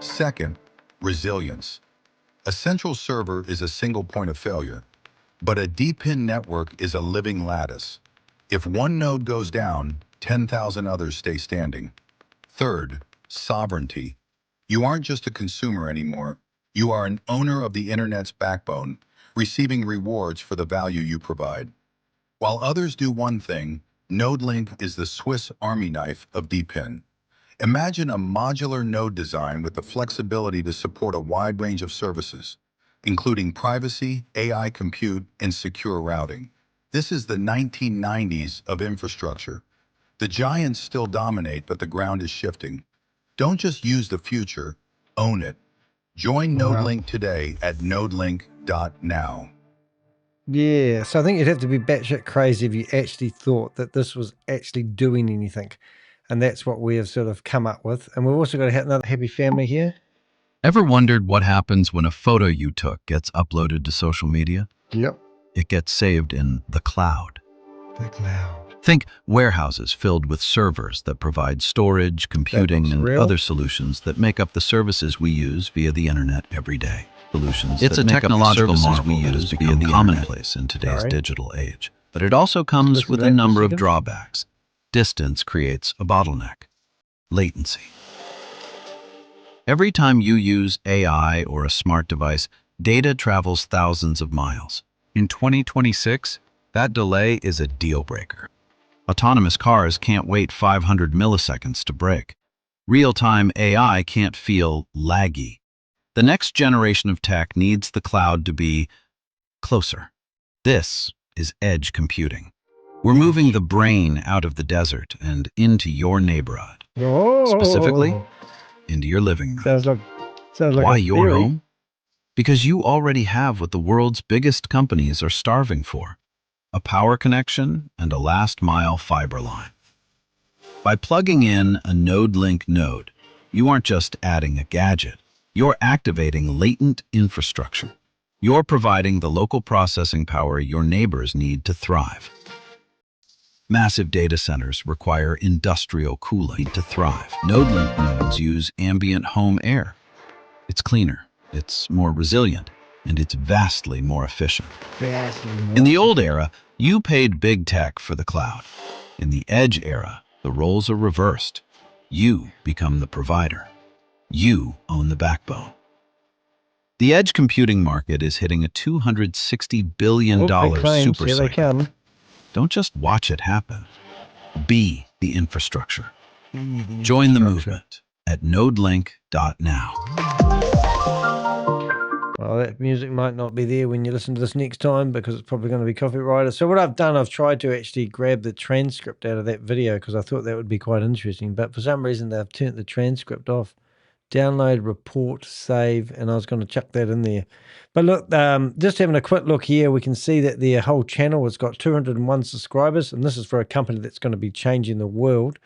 Second, resilience. A central server is a single point of failure, but a DePIN network is a living lattice. If one node goes down, 10,000 others stay standing. Third, sovereignty. You aren't just a consumer anymore. You are an owner of the internet's backbone, receiving rewards for the value you provide. While others do one thing, NodeLink is the Swiss Army knife of DePIN. Imagine a modular node design with the flexibility to support a wide range of services, including privacy, AI compute, and secure routing. This is the 1990s of infrastructure. The giants still dominate, but the ground is shifting. Don't just use the future, own it. Join NodeLink today at nodelink.now. Yeah, so I think you'd have to be batshit crazy if you actually thought that this was actually doing anything. And that's what we have sort of come up with. And we've also got another happy family here. Ever wondered what happens when a photo you took gets uploaded to social media? Yep. It gets saved in the cloud. The cloud. Think warehouses filled with servers that provide storage, computing, and real. other solutions that make up the services we use via the internet every day. Solutions It's that a make up the technological services marvel we that has use via become the commonplace in today's Sorry. digital age. But it also comes Listen with to a that for a number of second. drawbacks. Distance creates a bottleneck. Latency. Every time you use AI or a smart device, data travels thousands of miles. In 2026, that delay is a deal breaker. Autonomous cars can't wait 500 milliseconds to brake. Real-time AI can't feel laggy. The next generation of tech needs the cloud to be closer. This is edge computing. We're moving the brain out of the desert and into your neighborhood. Specifically, into your living room. Sounds like Why a your theory. home? Because you already have what the world's biggest companies are starving for: a power connection and a last-mile fiber line. By plugging in a NodeLink node, you aren't just adding a gadget, you're activating latent infrastructure. You're providing the local processing power your neighbors need to thrive. Massive data centers require industrial cooling to thrive. NodeLink nodes use ambient home air. It's cleaner, it's more resilient, and it's vastly more efficient. In the old era, you paid big tech for the cloud. In the edge era, the roles are reversed. You become the provider. You own the backbone. The edge computing market is hitting a $260 billion super Here they cycle. come. Don't just watch it happen. Be the infrastructure. Join the movement at nodelink.now. Well, that music might not be there when you listen to this next time because it's probably going to be copyrighted. So what I've done, I've tried to actually grab the transcript out of that video because I thought that would be quite interesting. But for some reason, they've turned the transcript off. Download, report, save, and I was going to chuck that in there. But look, just having a quick look here, we can see that their whole channel has got 201 subscribers, and this is for a company that's going to be changing the world.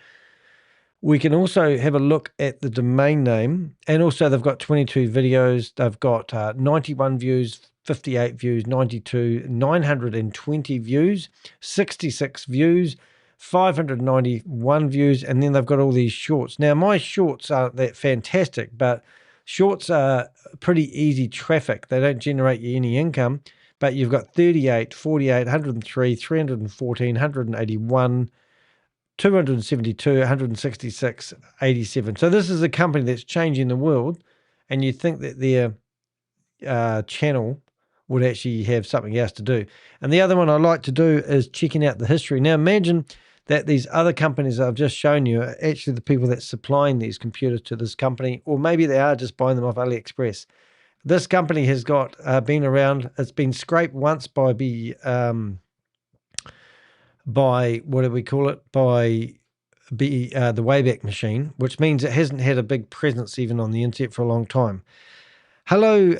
We can also have a look at the domain name, and also they've got 22 videos. They've got 91 views, 58 views, 92, 920 views, 66 views, 591 views, and then they've got all these shorts. Now, my shorts aren't that fantastic, but shorts are pretty easy traffic. They don't generate you any income, but you've got 38, 48, 103, 314, 181, 272, 166, 87. So this is a company that's changing the world, and you think that their channel would actually have something else to do. And the other one I like to do is checking out the history. Now imagine that these other companies I've just shown you are actually the people that's supplying these computers to this company, or maybe they are just buying them off AliExpress. This company has got been around. It's been scraped once by what do we call it? By the Wayback Machine, which means it hasn't had a big presence even on the internet for a long time. Hello,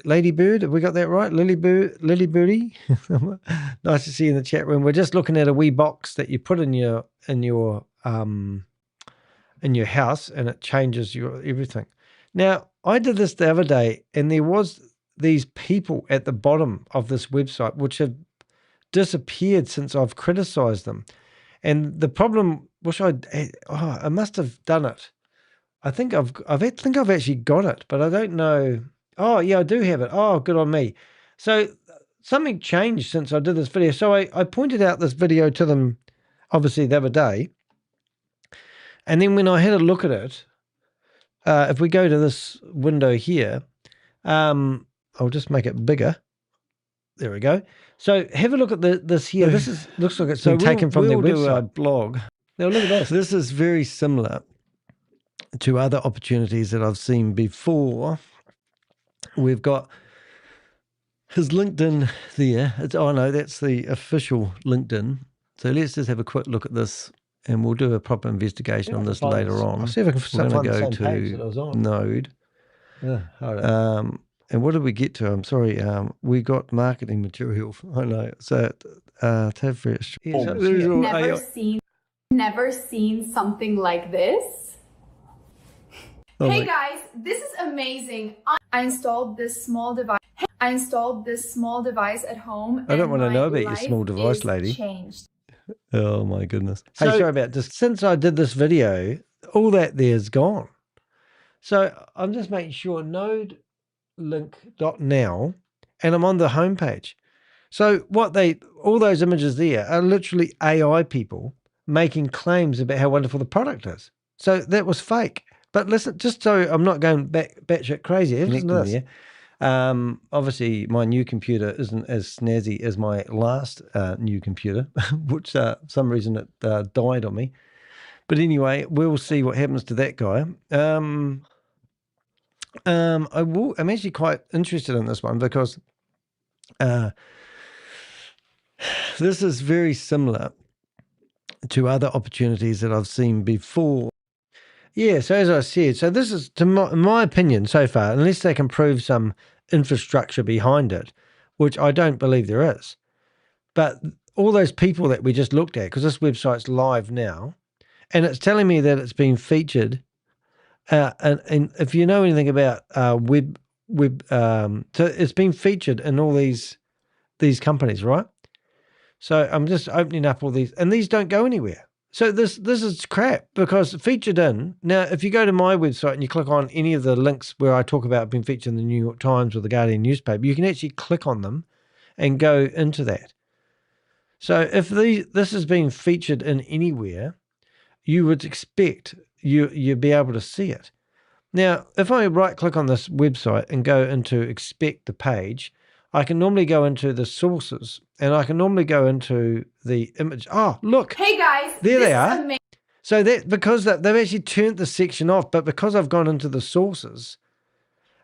Ladybird. Have we got that right? Lilybirdie. Nice to see you in the chat room. We're just looking at a wee box that you put in your house, and it changes your everything. Now, I did this the other day, and there was these people at the bottom of this website which have disappeared since I've criticized them. And the problem, I must have done it. I think I've actually got it, but I don't know. Oh yeah, I do have it. Oh, good on me. So something changed since I did this video. So I pointed out this video to them, obviously the other day. And then when I had a look at it, if we go to this window here, I'll just make it bigger. There we go. So have a look at this here. This looks like it's been taken from their website blog. Now look at this. This is very similar to other opportunities that I've seen before. We've got his LinkedIn there. That's the official LinkedIn. So let's just have a quick look at this, and we'll do a proper investigation on this later on. I'll see if I can find the same page that I was on. Node. And what did we get to? I'm sorry. We got marketing material. I know. So tab first. Never seen something like this. Hey guys, this is amazing. I installed this small device. At home. I don't want to know about your small device, lady. Changed. Oh my goodness. Hey, sorry about this. Since I did this video, all that there's gone. So I'm just making sure NodeLink.now, and I'm on the homepage. So all those images there are literally AI people making claims about how wonderful the product is. So that was fake. But listen, just so I'm not going batshit crazy, listen to this. Obviously, my new computer isn't as snazzy as my last new computer, which for some reason it died on me. But anyway, we'll see what happens to that guy. I'm actually quite interested in this one because this is very similar to other opportunities that I've seen before. Yeah, so as I said, so this is, in my opinion so far, unless they can prove some infrastructure behind it, which I don't believe there is. But all those people that we just looked at, because this website's live now, and it's telling me that it's been featured. And if you know anything about so it's been featured in all these companies, right? So I'm just opening up all these, and these don't go anywhere. So this is crap because featured in. Now, if you go to my website and you click on any of the links where I talk about being featured in the New York Times or the Guardian newspaper, you can actually click on them and go into that. So if this has been featured in anywhere, you would expect you'd be able to see it. Now, if I right click on this website and go into expect the page, I can normally go into the sources, and I can normally go into the image. Oh, look. Hey guys. There they are. So that because they've actually turned the section off, but because I've gone into the sources,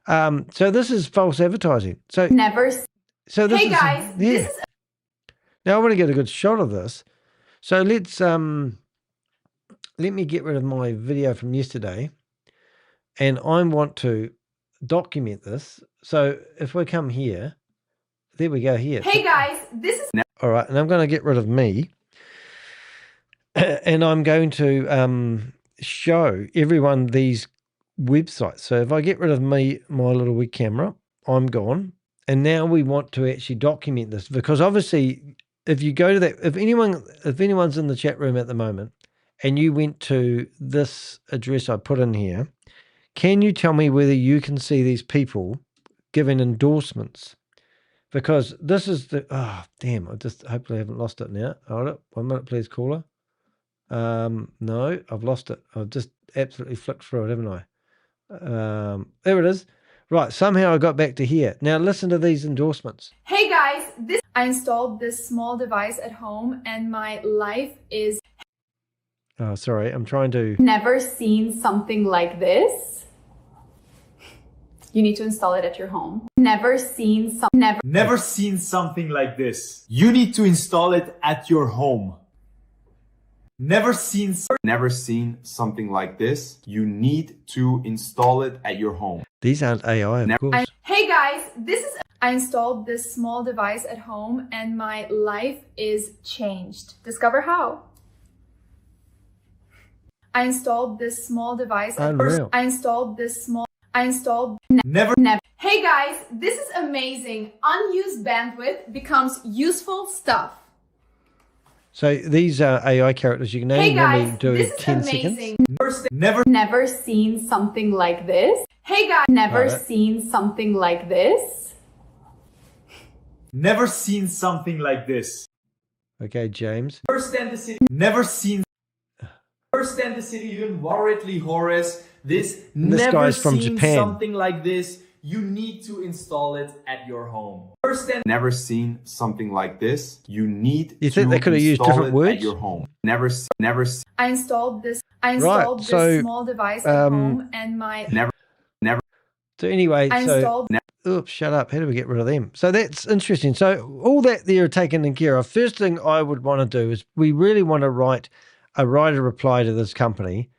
So this is false advertising. So Never. So this Hey is, guys, yeah. this is. Now I want to get a good shot of this. So let's let me get rid of my video from yesterday, and I want to document this. So if we come here, there we go here. Hey guys, this is. All right, and I'm going to get rid of me, and I'm going to show everyone these websites. So if I get rid of me, my little web camera, I'm gone. And now we want to actually document this, because obviously if you go to that, if anyone's in the chat room at the moment and you went to this address I put in here, can you tell me whether you can see these people giving endorsements? Because this is the, oh, damn, I just hopefully haven't lost it now. Hold it. 1 minute, please, caller. No, I've lost it. I've just absolutely flicked through it, haven't I? There it is. Right, somehow I got back to here. Now listen to these endorsements. Hey guys, I installed this small device at home and my life is. Oh, sorry, I'm trying to. Never seen something like this. You need to install it at your home. Never seen something like this. You need to install it at your home. Never seen something like this. You need to install it at your home. These aren't AI, of course. Hey guys, I installed this small device at home and my life is changed. Discover how. I installed this small device. Unreal. Never. Hey guys, this is amazing. Unused bandwidth becomes useful stuff. So these are AI characters. You can only Hey guys, normally do this is 10 amazing. seconds. Never seen something like this. Hey guys, never seen something like this. Never seen something like this. Okay, James. First and the city. Never seen. First and the city. Even worriedly, Horace. This never guy's from seen Japan. something like this. You need to install it at your home. First and Never seen something like this. You need You think to they could have used install different it words? at your home. Never. I installed this so, small device at home and my. So anyway, I installed. Oops, shut up. How do we get rid of them? So that's interesting. So all that they're taken care of. First thing I would want to do is we really want to write a reply to this company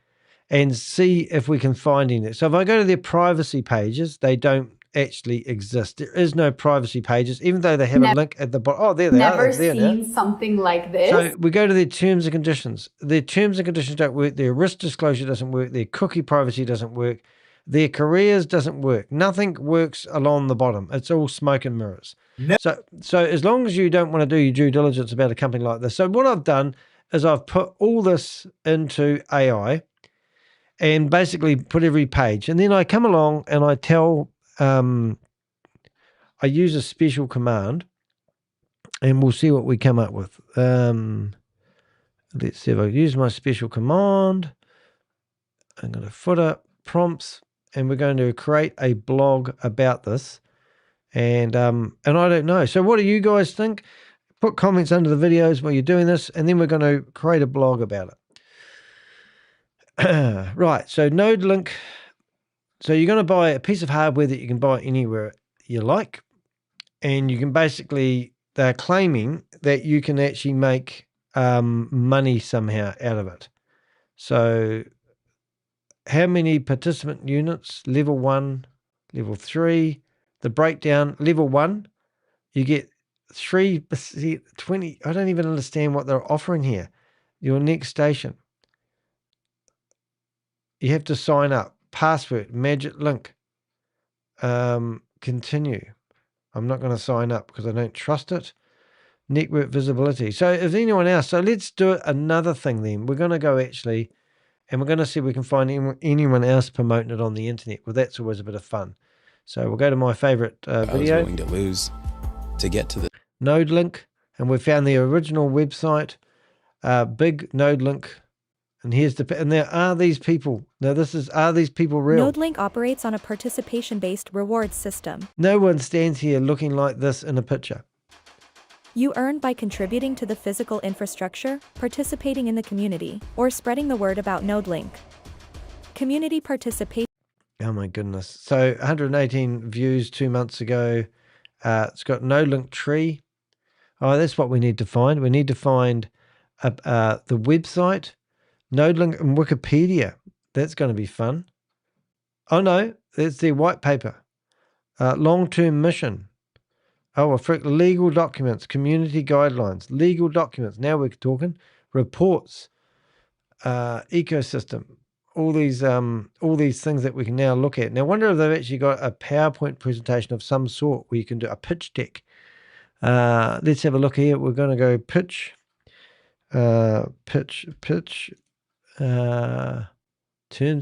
and see if we can find any. So if I go to their privacy pages, they don't actually exist. There is no privacy pages, even though they have a link at the bottom. Oh, there they are. Never seen something like this. So we go to their terms and conditions. Their terms and conditions don't work. Their risk disclosure doesn't work. Their cookie privacy doesn't work. Their careers doesn't work. Nothing works along the bottom. It's all smoke and mirrors. So as long as you don't want to do your due diligence about a company like this. So what I've done is I've put all this into AI and basically put every page. And then I come along and I tell, I use a special command and we'll see what we come up with. Let's see if I use my special command. I'm going to footer prompts and we're going to create a blog about this. And I don't know. So what do you guys think? Put comments under the videos while you're doing this, and then we're going to create a blog about it. Right, so NodeLink. So you're going to buy a piece of hardware that you can buy anywhere you like, and you can basically, they're claiming that you can actually make money somehow out of it. So how many participant units? Level 1, level 3, the breakdown, level 1, you get 3%, 20. I don't even understand what they're offering here. Your next station. You have to sign up. Password, magic link. Continue. I'm not going to sign up because I don't trust it. Network visibility. So if anyone else, so let's do it another thing then. We're going to go actually, and we're going to see if we can find anyone else promoting it on the internet. Well, that's always a bit of fun. So we'll go to my favorite video. I was willing to lose to get to the NodeLink, and we found the original website, big NodeLink, and here's and there are these people. Now are these people real? NodeLink operates on a participation-based rewards system. No one stands here looking like this in a picture. You earn by contributing to the physical infrastructure, participating in the community, or spreading the word about NodeLink. Community participation. Oh my goodness. So 118 views 2 months ago. It's got NodeLink tree. Oh, that's what we need to find. We need to find the website, NodeLink and Wikipedia. That's going to be fun. Oh no, that's their white paper. Long-term mission. Oh, legal documents, community guidelines, legal documents. Now we're talking. Reports, ecosystem. All these things that we can now look at. Now, I wonder if they've actually got a PowerPoint presentation of some sort where you can do a pitch deck. Let's have a look here. We're going to go pitch. Terms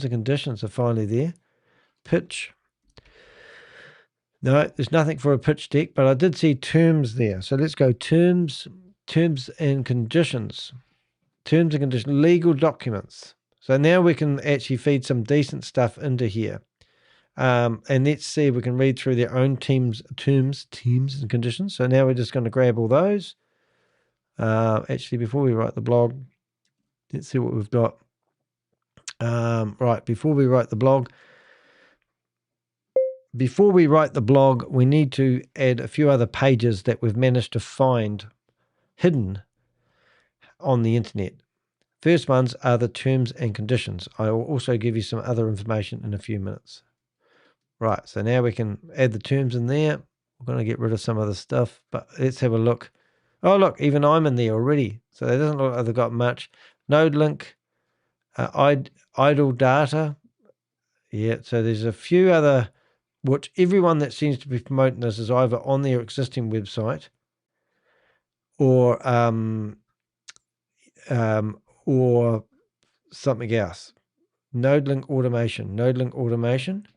and conditions are finally there. Pitch. No, there's nothing for a pitch deck, but I did see terms there. So let's go terms and conditions. Terms and conditions, legal documents. So now we can actually feed some decent stuff into here. And let's see if we can read through their own terms and conditions. So now we're just going to grab all those. Actually, before we write the blog, let's see what we've got. Right, before we write the blog, we need to add a few other pages that we've managed to find hidden on the internet. First ones are the terms and conditions. I will also give you some other information in a few minutes. Right, so now we can add the terms in there. We're going to get rid of some of the stuff, but let's have a look. Oh, look, even I'm in there already. So it doesn't look like they've got much. NodeLink, idle data. Yeah, so there's a few other, which everyone that seems to be promoting this is either on their existing website or something else. NodeLink automation,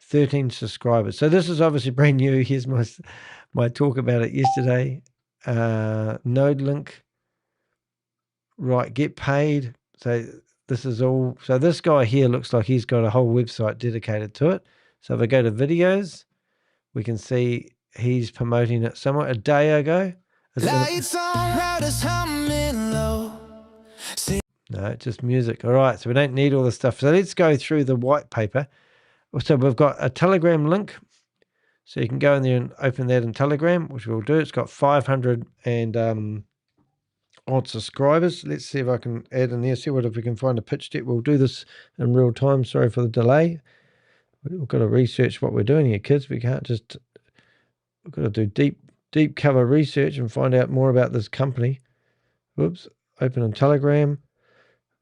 13 subscribers. So this is obviously brand new. Here's my talk about it yesterday. NodeLink, right, get paid. So this is all. So this guy here looks like he's got a whole website dedicated to it. So if I go to videos, we can see he's promoting it somewhere a day ago. No, it's just music. All right, so we don't need all the stuff. So let's go through the white paper. So we've got a Telegram link. So you can go in there and open that in Telegram, which we'll do. It's got 500 and odd subscribers. Let's see if I can add in there, see if we can find a pitch deck. We'll do this in real time. Sorry for the delay. We've got to research what we're doing here, kids. We can't just, we've got to do deep cover research and find out more about this company. Whoops, open in Telegram.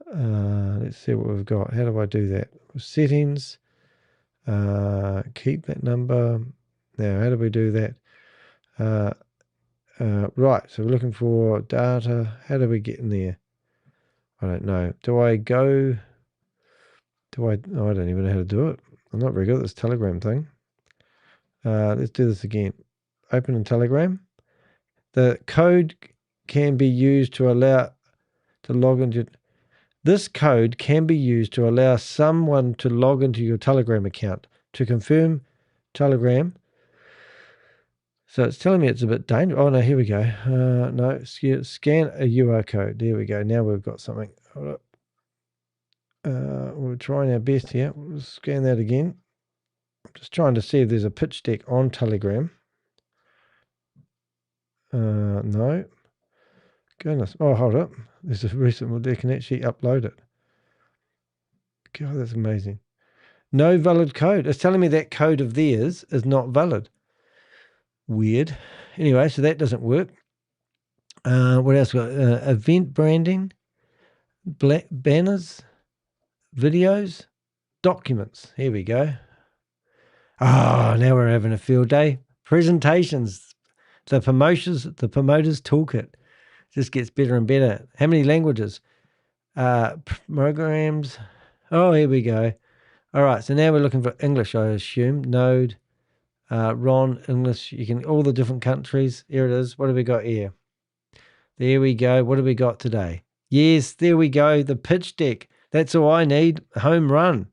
Let's see what we've got. How do I do that? Settings, keep that number. Now, how do we do that? Right, so we're looking for data. How do we get in there? I don't know. I don't even know how to do it. I'm not very good at this Telegram thing. Let's do this again. Open in Telegram. The code can be used to allow to log into. This code can be used to allow someone to log into your Telegram account. To confirm Telegram. So it's telling me it's a bit dangerous. Oh, no, here we go. No, scan a UR code. There we go. Now we've got something. Hold up. We're trying our best here. We'll scan that again. I'm just trying to see if there's a pitch deck on Telegram. No. Goodness. Oh, hold up. There's a recent one. They can actually upload it. God, that's amazing. No valid code. It's telling me that code of theirs is not valid. Weird. Anyway, so that doesn't work. What else? Event branding, banners, videos, documents. Here we go. Oh, now we're having a field day. Presentations. The promoters toolkit just gets better and better. How many languages? Programs. Oh, here we go. All right, so now we're looking for English, I assume. Node. Ron, English, you can, all the different countries. Here it is. What have we got here? There we go. What have we got today? Yes, there we go. The pitch deck. That's all I need. Home run.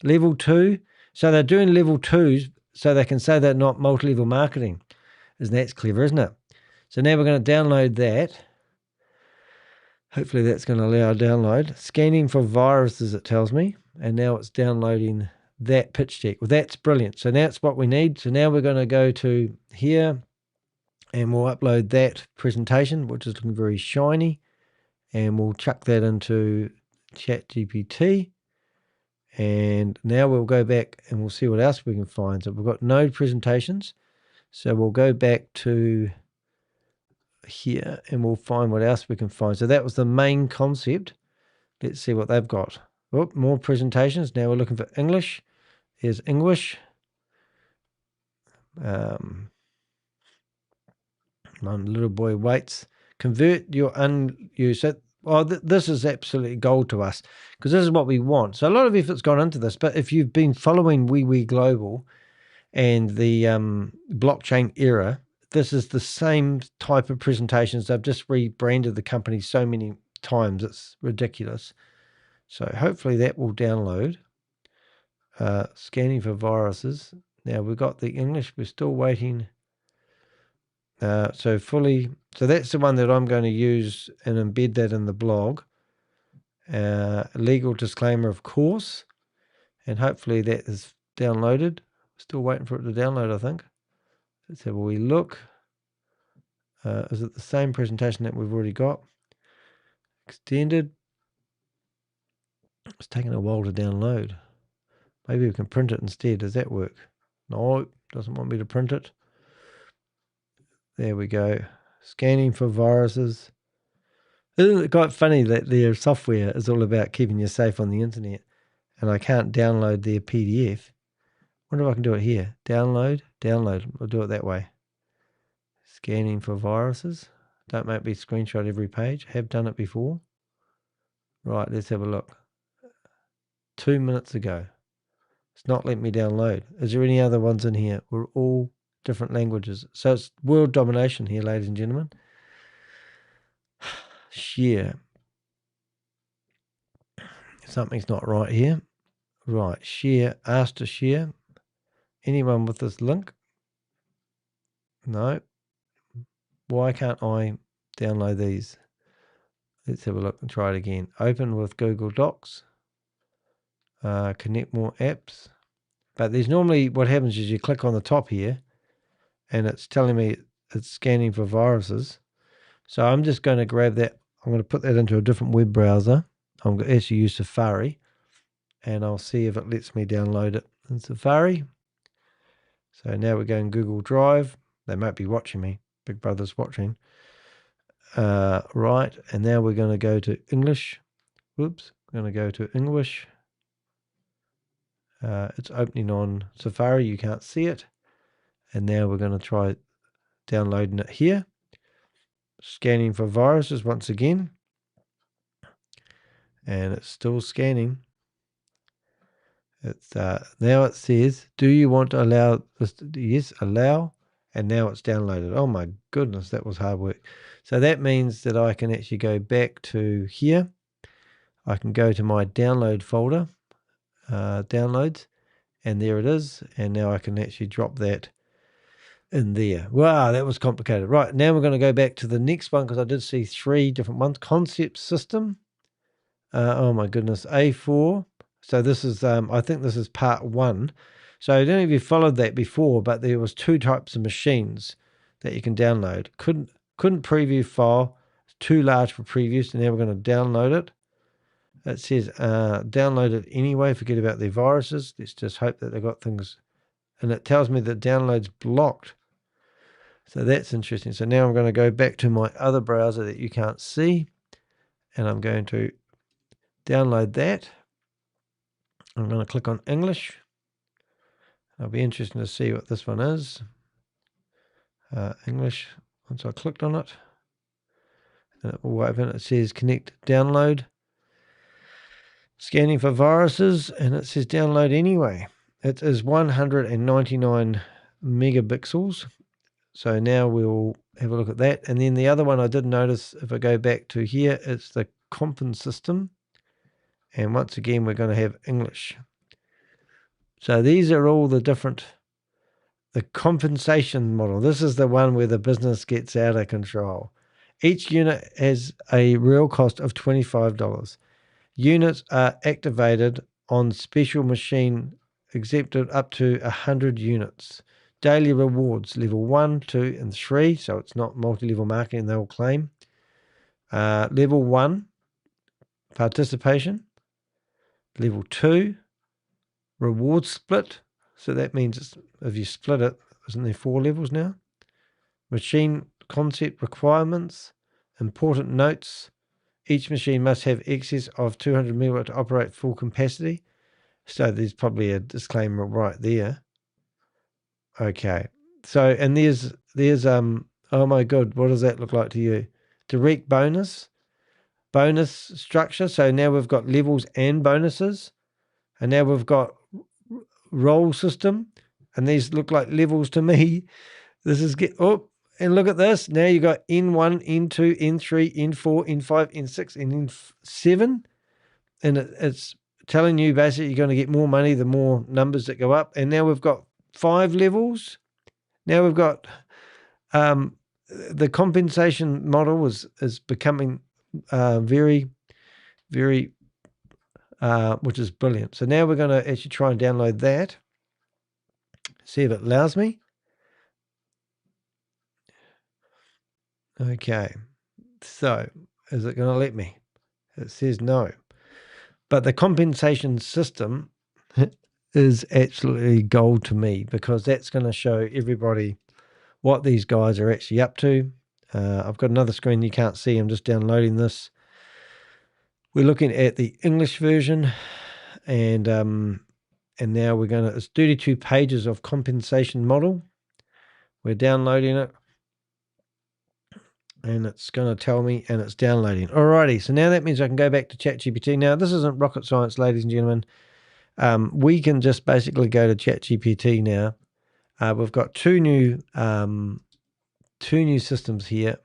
Level 2. So they're doing level 2s so they can say they're not multi-level marketing. That's clever, isn't it? So now we're going to download that. Hopefully that's going to allow a download. Scanning for viruses, it tells me. And now it's downloading that pitch deck. Well, that's brilliant. So that's what we need. So now we're going to go to here and we'll upload that presentation, which is looking very shiny, and we'll chuck that into ChatGPT. And now we'll go back and we'll see what else we can find. So we've got Node presentations. So we'll go back to here and we'll find what else we can find. So that was the main concept. Let's see what they've got. Oh, more presentations. Now we're looking for English. Here's English. My little boy waits. Convert your unused. This is absolutely gold to us because this is what we want. So a lot of effort's gone into this, but if you've been following WeWe Global and the blockchain era, this is the same type of presentations. They've just rebranded the company so many times. It's ridiculous. So hopefully that will download. Scanning for viruses. Now we've got the English. We're still waiting. So that's the one that I'm going to use and embed that in the blog. Legal disclaimer, of course. And hopefully that is downloaded. Still waiting for it to download, I think. Let's have a wee look. Is it the same presentation that we've already got? Extended. It's taking a while to download. Maybe we can print it instead. Does that work? No, doesn't want me to print it. There we go. Scanning for viruses. Isn't it quite funny that their software is all about keeping you safe on the internet and I can't download their PDF? Wonder if I can do it here. Download. We'll do it that way. Scanning for viruses. Don't make me screenshot every page. Have done it before. Right, let's have a look. 2 minutes ago. It's not letting me download. Is there any other ones in here? We're all different languages. So it's world domination here, ladies and gentlemen. Share. Something's not right here. Right, share. Ask to share. Anyone with this link? No. Why can't I download these? Let's have a look and try it again. Open with Google Docs. Connect more apps. But there's normally, what happens is you click on the top here and it's telling me it's scanning for viruses. So I'm just going to grab that. I'm going to put that into a different web browser. I'm going to actually use Safari and I'll see if it lets me download it in Safari. So now we're going Google Drive. They might be watching me. Big Brother's watching. Right. And now we're going to go to English. Whoops. We're going to go to English. It's opening on Safari. You can't see it. And now we're going to try downloading it here. Scanning for viruses once again. And it's still scanning. It's now it says, do you want to allow this? Yes, allow. And now it's downloaded. Oh my goodness, that was hard work. So that means that I can actually go back to here. I can go to my download folder, downloads, and there it is. And now I can actually drop that in there. Wow, that was complicated. Right, now we're going to go back to the next one because I did see 3 different ones. Concept system. Oh my goodness, A4. So this is, I think this is part 1. So I don't know if you followed that before, but there was 2 types of machines that you can download. Couldn't preview file. It's too large for preview, so now we're going to download it. It says download it anyway. Forget about their viruses. Let's just hope that they've got things. And it tells me that download's blocked. So that's interesting. So now I'm going to go back to my other browser that you can't see. And I'm going to download that. I'm going to click on English. It'll be interesting to see what this one is. English. Once I clicked on it, and it will open. It says connect, download. Scanning for viruses, and it says download anyway. It is 199 megapixels. So now we'll have a look at that. And then the other one I did notice, if I go back to here, it's the compen system. And once again, we're going to have English. So these are all the different, the compensation model. This is the one where the business gets out of control. Each unit has a real cost of $25. Units are activated on special machine exempted up to 100 units. Daily rewards, level 1, 2, and 3. So it's not multi-level marketing, they'll claim. Level 1, participation. Level 2, reward split. So that means if you split it, isn't there 4 levels now? Machine concept requirements, important notes. Each machine must have excess of 200 megawatt to operate full capacity. So there's probably a disclaimer right there. Okay. So, and there's oh my God, what does that look like to you? Direct bonus structure. So now we've got levels and bonuses. And now we've got role system. And these look like levels to me. This is and look at this. Now you got N1, N2, N3, N4, N5, N6, and N7. And it's telling you basically you're going to get more money the more numbers that go up. And now we've got 5 levels. Now we've got the compensation model is becoming very, very, which is brilliant. So now we're going to actually try and download that. See if it allows me. Okay. So is it going to let me? It says no. But the compensation system is absolutely gold to me because that's going to show everybody what these guys are actually up to. I've got another screen you can't see. I'm just downloading this. We're looking at the English version, and now we're going to. It's 32 pages of compensation model. We're downloading it, and it's going to tell me, and it's downloading. Alrighty, so now that means I can go back to ChatGPT. Now this isn't rocket science, ladies and gentlemen. We can just basically go to ChatGPT now. We've got two new systems here,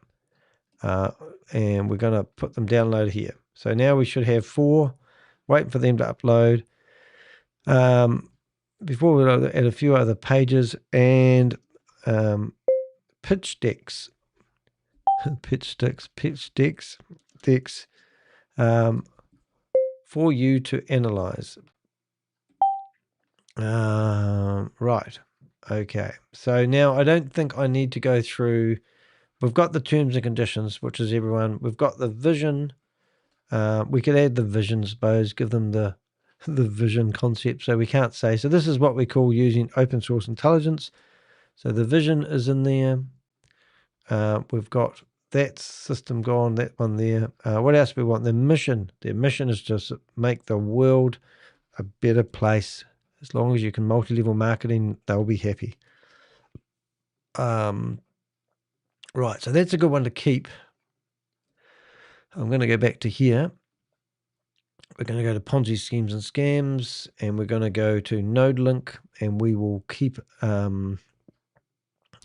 and we're going to put them download here. So now we should have 4. Waiting for them to upload. Before we add a few other pages and pitch decks, for you to analyze. Right. Okay. So now I don't think I need to go through. We've got the terms and conditions, which is everyone. We've got the vision. We could add the vision, I suppose, give them the vision concept. So we can't say. So this is what we call using open source intelligence. So the vision is in there. We've got that system gone, that one there. What else do we want? The mission. Their mission is to make the world a better place. As long as you can multi-level marketing, they'll be happy. Right, so that's a good one to keep. I'm going to go back to here. We're going to go to Ponzi schemes and scams, and we're going to go to NodeLink, and we will keep. Oh,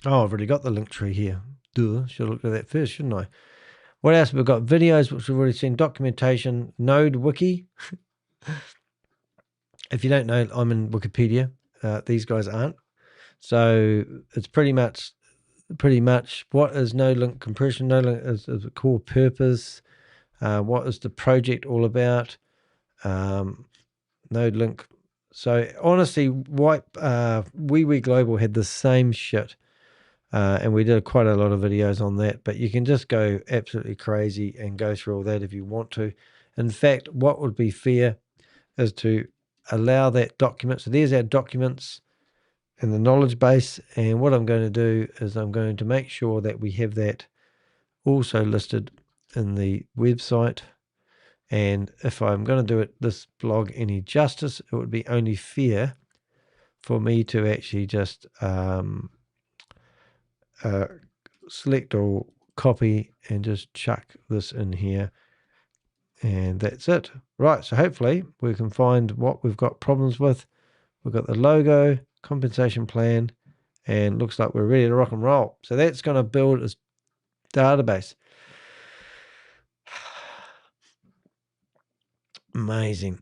I've already got the link tree here. Duh, should have looked at that first, shouldn't I? What else? We've got videos, which we've already seen, documentation, Node Wiki. If you don't know, I'm in Wikipedia. These guys aren't. So it's pretty much what is NodeLink compression? NodeLink is the core purpose. What is the project all about? NodeLink. So honestly, WeWe Global had the same shit. And we did quite a lot of videos on that, but you can just go absolutely crazy and go through all that if you want to. In fact, what would be fair is to allow that document. So there's our documents in the knowledge base. And what I'm going to do is I'm going to make sure that we have that also listed in the website. And if I'm going to do this blog any justice, it would be only fair for me to actually just select or copy and just chuck this in here. And that's it. Right, so hopefully we can find what we've got problems with. We've got the logo, compensation plan, and looks like we're ready to rock and roll. So that's going to build a database. Amazing.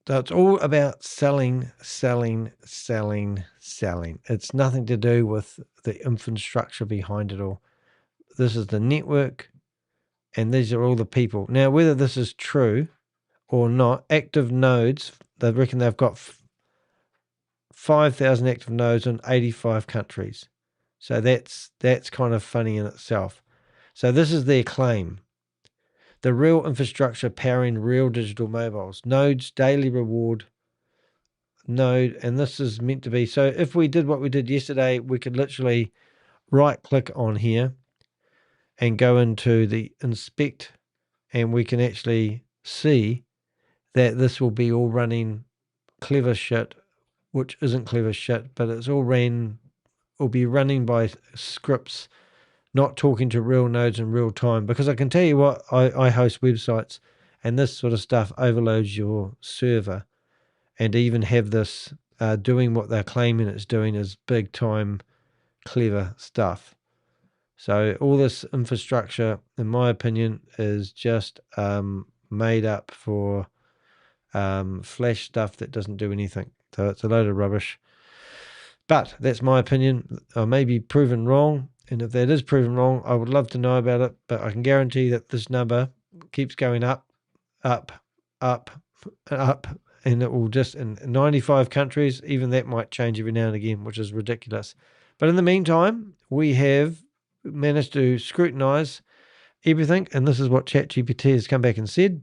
So it's all about selling. It's nothing to do with the infrastructure behind it all. This is the network, and these are all the people. Now, whether this is true or not, active nodes, they reckon they've got 5,000 active nodes in 85 countries. So that's kind of funny in itself. So this is their claim. The real infrastructure powering real digital mobiles. Nodes daily reward node, and this is meant to be, so if we did what we did yesterday, we could literally right click on here and go into the inspect, and we can actually see that this will be all running clever shit, which isn't clever shit, but it's all will be running by scripts, not talking to real nodes in real time. Because I can tell you what, I host websites, and this sort of stuff overloads your server, and even have this doing what they're claiming it's doing is big time clever stuff. So all this infrastructure, in my opinion, is just made up for flash stuff that doesn't do anything. So it's a load of rubbish. But that's my opinion. I may be proven wrong, and if that is proven wrong, I would love to know about it. But I can guarantee that this number keeps going up, up, up, up, and it will just, in 95 countries, even that might change every now and again, which is ridiculous. But in the meantime, we have managed to scrutinize everything, and this is what ChatGPT has come back and said.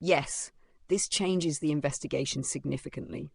Yes, this changes the investigation significantly.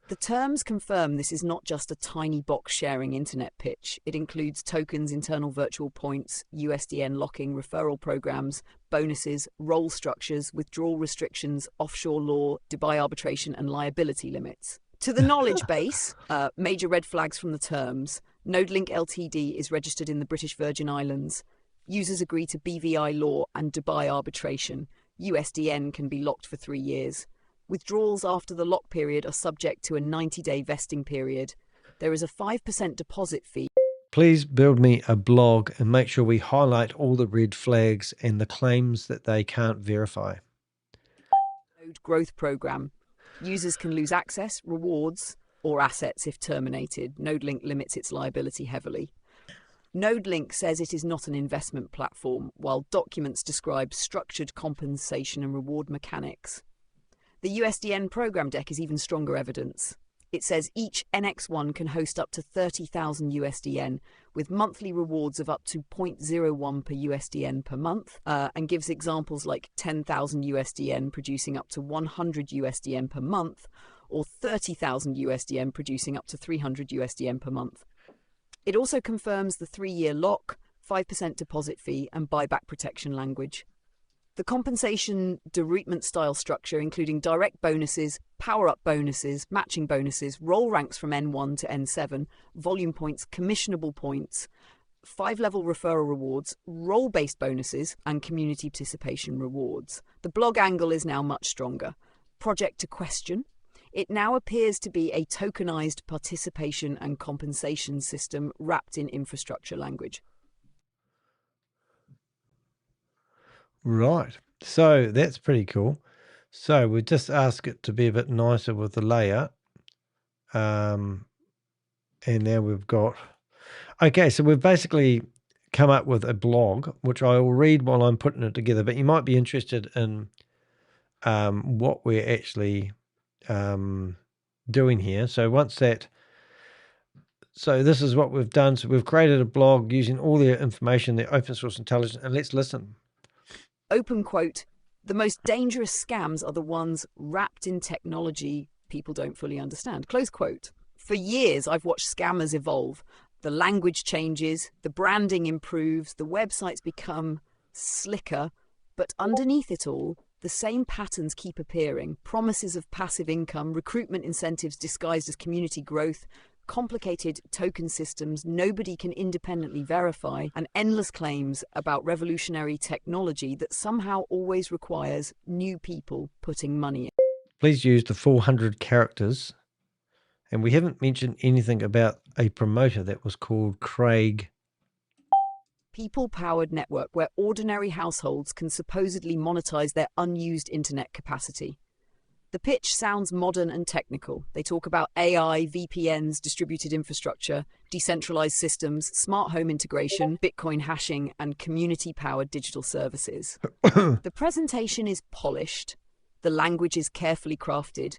The terms confirm this is not just a tiny box sharing internet pitch. It includes tokens, internal virtual points, USDN locking, referral programs, bonuses, role structures, withdrawal restrictions, offshore law, Dubai arbitration, and liability limits. To the knowledge base, major red flags from the terms. NodeLink Ltd is registered in the British Virgin Islands. Users agree to BVI law and Dubai arbitration. USDN can be locked for 3 years. Withdrawals after the lock period are subject to a 90-day vesting period. There is a 5% deposit fee. Please build me a blog and make sure we highlight all the red flags and the claims that they can't verify. Node growth program. Users can lose access, rewards, or assets if terminated. NodeLink limits its liability heavily. NodeLink says it is not an investment platform, while documents describe structured compensation and reward mechanics. The USDN program deck is even stronger evidence. It says each NX1 can host up to 30,000 USDN, with monthly rewards of up to 0.01 per USDN per month, and gives examples like 10,000 USDN producing up to 100 USDN per month, or 30,000 USDN producing up to 300 USDN per month. It also confirms the 3-year lock, 5% deposit fee, and buyback protection language. The compensation derivement style structure, including direct bonuses, power-up bonuses, matching bonuses, roll ranks from N1 to N7, volume points, commissionable points, 5-level referral rewards, role-based bonuses, and community participation rewards. The blog angle is now much stronger. Project to question. It now appears to be a tokenized participation and compensation system wrapped in infrastructure language. Right. So that's pretty cool. So we just ask it to be a bit nicer with the layout. And now we've got... Okay, so we've basically come up with a blog, which I will read while I'm putting it together. But you might be interested in what we're actually doing here. So once that... So this is what we've done. So we've created a blog using all the information, the open source intelligence, and let's listen. Open quote, the most dangerous scams are the ones wrapped in technology people don't fully understand. Close quote. For years, I've watched scammers evolve. The language changes, the branding improves, the websites become slicker, but underneath it all, the same patterns keep appearing. Promises of passive income, recruitment incentives disguised as community growth, complicated token systems nobody can independently verify, and endless claims about revolutionary technology that somehow always requires new people putting money in. Please use the 400 characters. And we haven't mentioned anything about a promoter that was called Craig. People-powered network where ordinary households can supposedly monetize their unused internet capacity. The pitch sounds modern and technical. They talk about AI, VPNs, distributed infrastructure, decentralized systems, smart home integration, Bitcoin hashing, and community-powered digital services. The presentation is polished. The language is carefully crafted.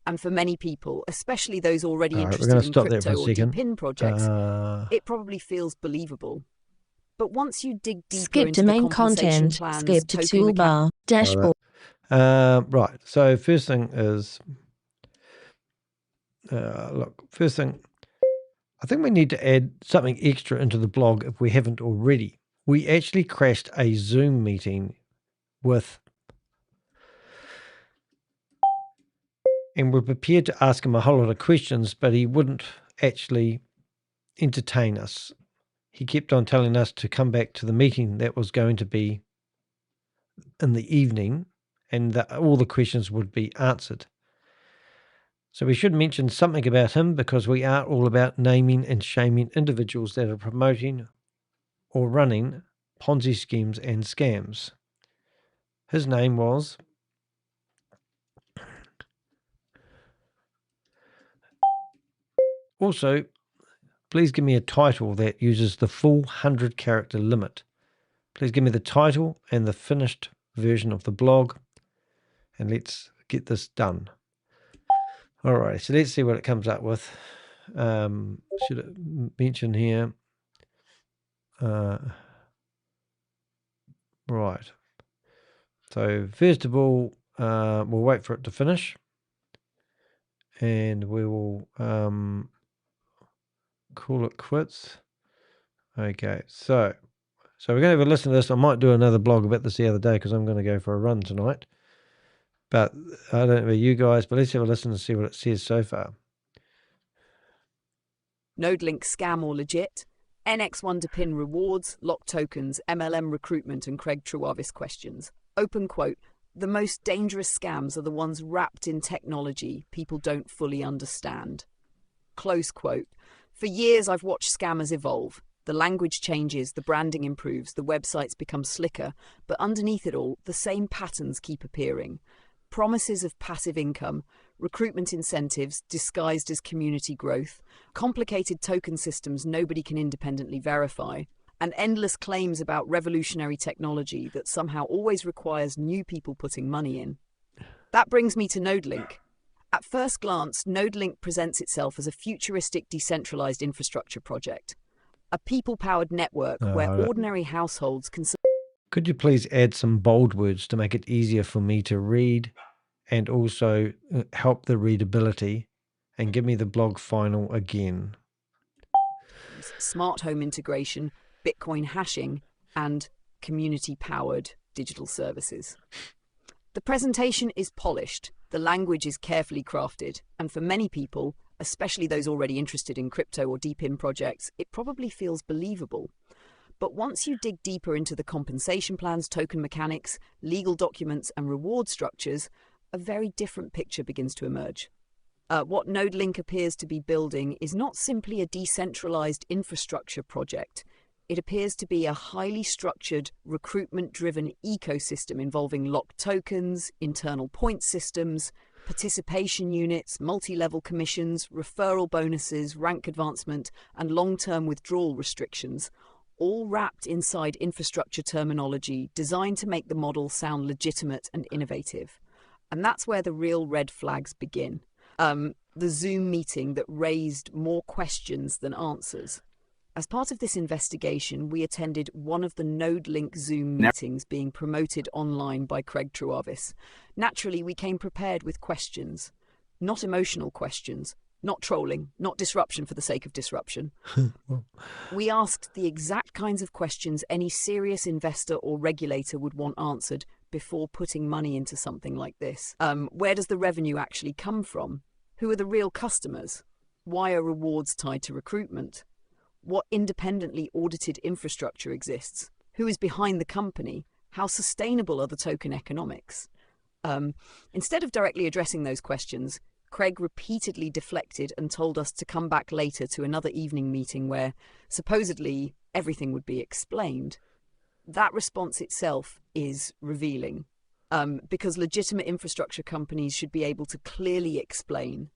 And for many people, especially those already All right, we're interested going to in stop there for crypto a or second. deep-in projects, it probably feels believable. But once you dig deeper Skip into to the main compensation content. plans, Skip to token toolbar. Dashboard. Right. So first thing is, first thing, I think we need to add something extra into the blog if we haven't already. We actually crashed a Zoom meeting and we're prepared to ask him a whole lot of questions, but he wouldn't actually entertain us. He kept on telling us to come back to the meeting that was going to be in the evening and that all the questions would be answered. So we should mention something about him because we are all about naming and shaming individuals that are promoting or running Ponzi schemes and scams. His name was also, please give me a title that uses the full 100-character limit. Please give me the title and the finished version of the blog, and let's get this done. All right, so let's see what it comes up with. Should it mention here? Right. So first of all, we'll wait for it to finish, and we will call it quits. Okay, so we're going to have a listen to this. I might do another blog about this the other day because I'm going to go for a run tonight. But I don't know about you guys, but let's have a listen and see what it says so far. NodeLink scam or legit? NX1 to pin rewards, lock tokens, MLM recruitment, and Craig Travis questions. Open quote, the most dangerous scams are the ones wrapped in technology people don't fully understand. Close quote. For years I've watched scammers evolve. The language changes, the branding improves, the websites become slicker, but underneath it all, the same patterns keep appearing. Promises of passive income, recruitment incentives disguised as community growth, complicated token systems nobody can independently verify, and endless claims about revolutionary technology that somehow always requires new people putting money in. That brings me to NodeLink. At first glance, NodeLink presents itself as a futuristic decentralized infrastructure project, a people-powered network where ordinary households can... Could you please add some bold words to make it easier for me to read and also help the readability, and give me the blog final again? Smart home integration, Bitcoin hashing, and community-powered digital services. The presentation is polished, the language is carefully crafted, and for many people, especially those already interested in crypto or deep-in projects, it probably feels believable. But once you dig deeper into the compensation plans, token mechanics, legal documents, and reward structures, a very different picture begins to emerge. What NodeLink appears to be building is not simply a decentralized infrastructure project. It appears to be a highly structured, recruitment-driven ecosystem involving locked tokens, internal point systems, participation units, multi-level commissions, referral bonuses, rank advancement, and long-term withdrawal restrictions, all wrapped inside infrastructure terminology designed to make the model sound legitimate and innovative. And that's where the real red flags begin. The Zoom meeting that raised more questions than answers. As part of this investigation, we attended one of the NodeLink Zoom meetings being promoted online by Craig Travis. Naturally, we came prepared with questions, not emotional questions, not trolling, not disruption for the sake of disruption. We asked the exact kinds of questions any serious investor or regulator would want answered before putting money into something like this. Where does the revenue actually come from? Who are the real customers? Why are rewards tied to recruitment? What independently audited infrastructure exists? Who is behind the company? How sustainable are the token economics? Instead of directly addressing those questions, Craig repeatedly deflected and told us to come back later to another evening meeting where, supposedly, everything would be explained. That response itself is revealing, because legitimate infrastructure companies should be able to clearly explain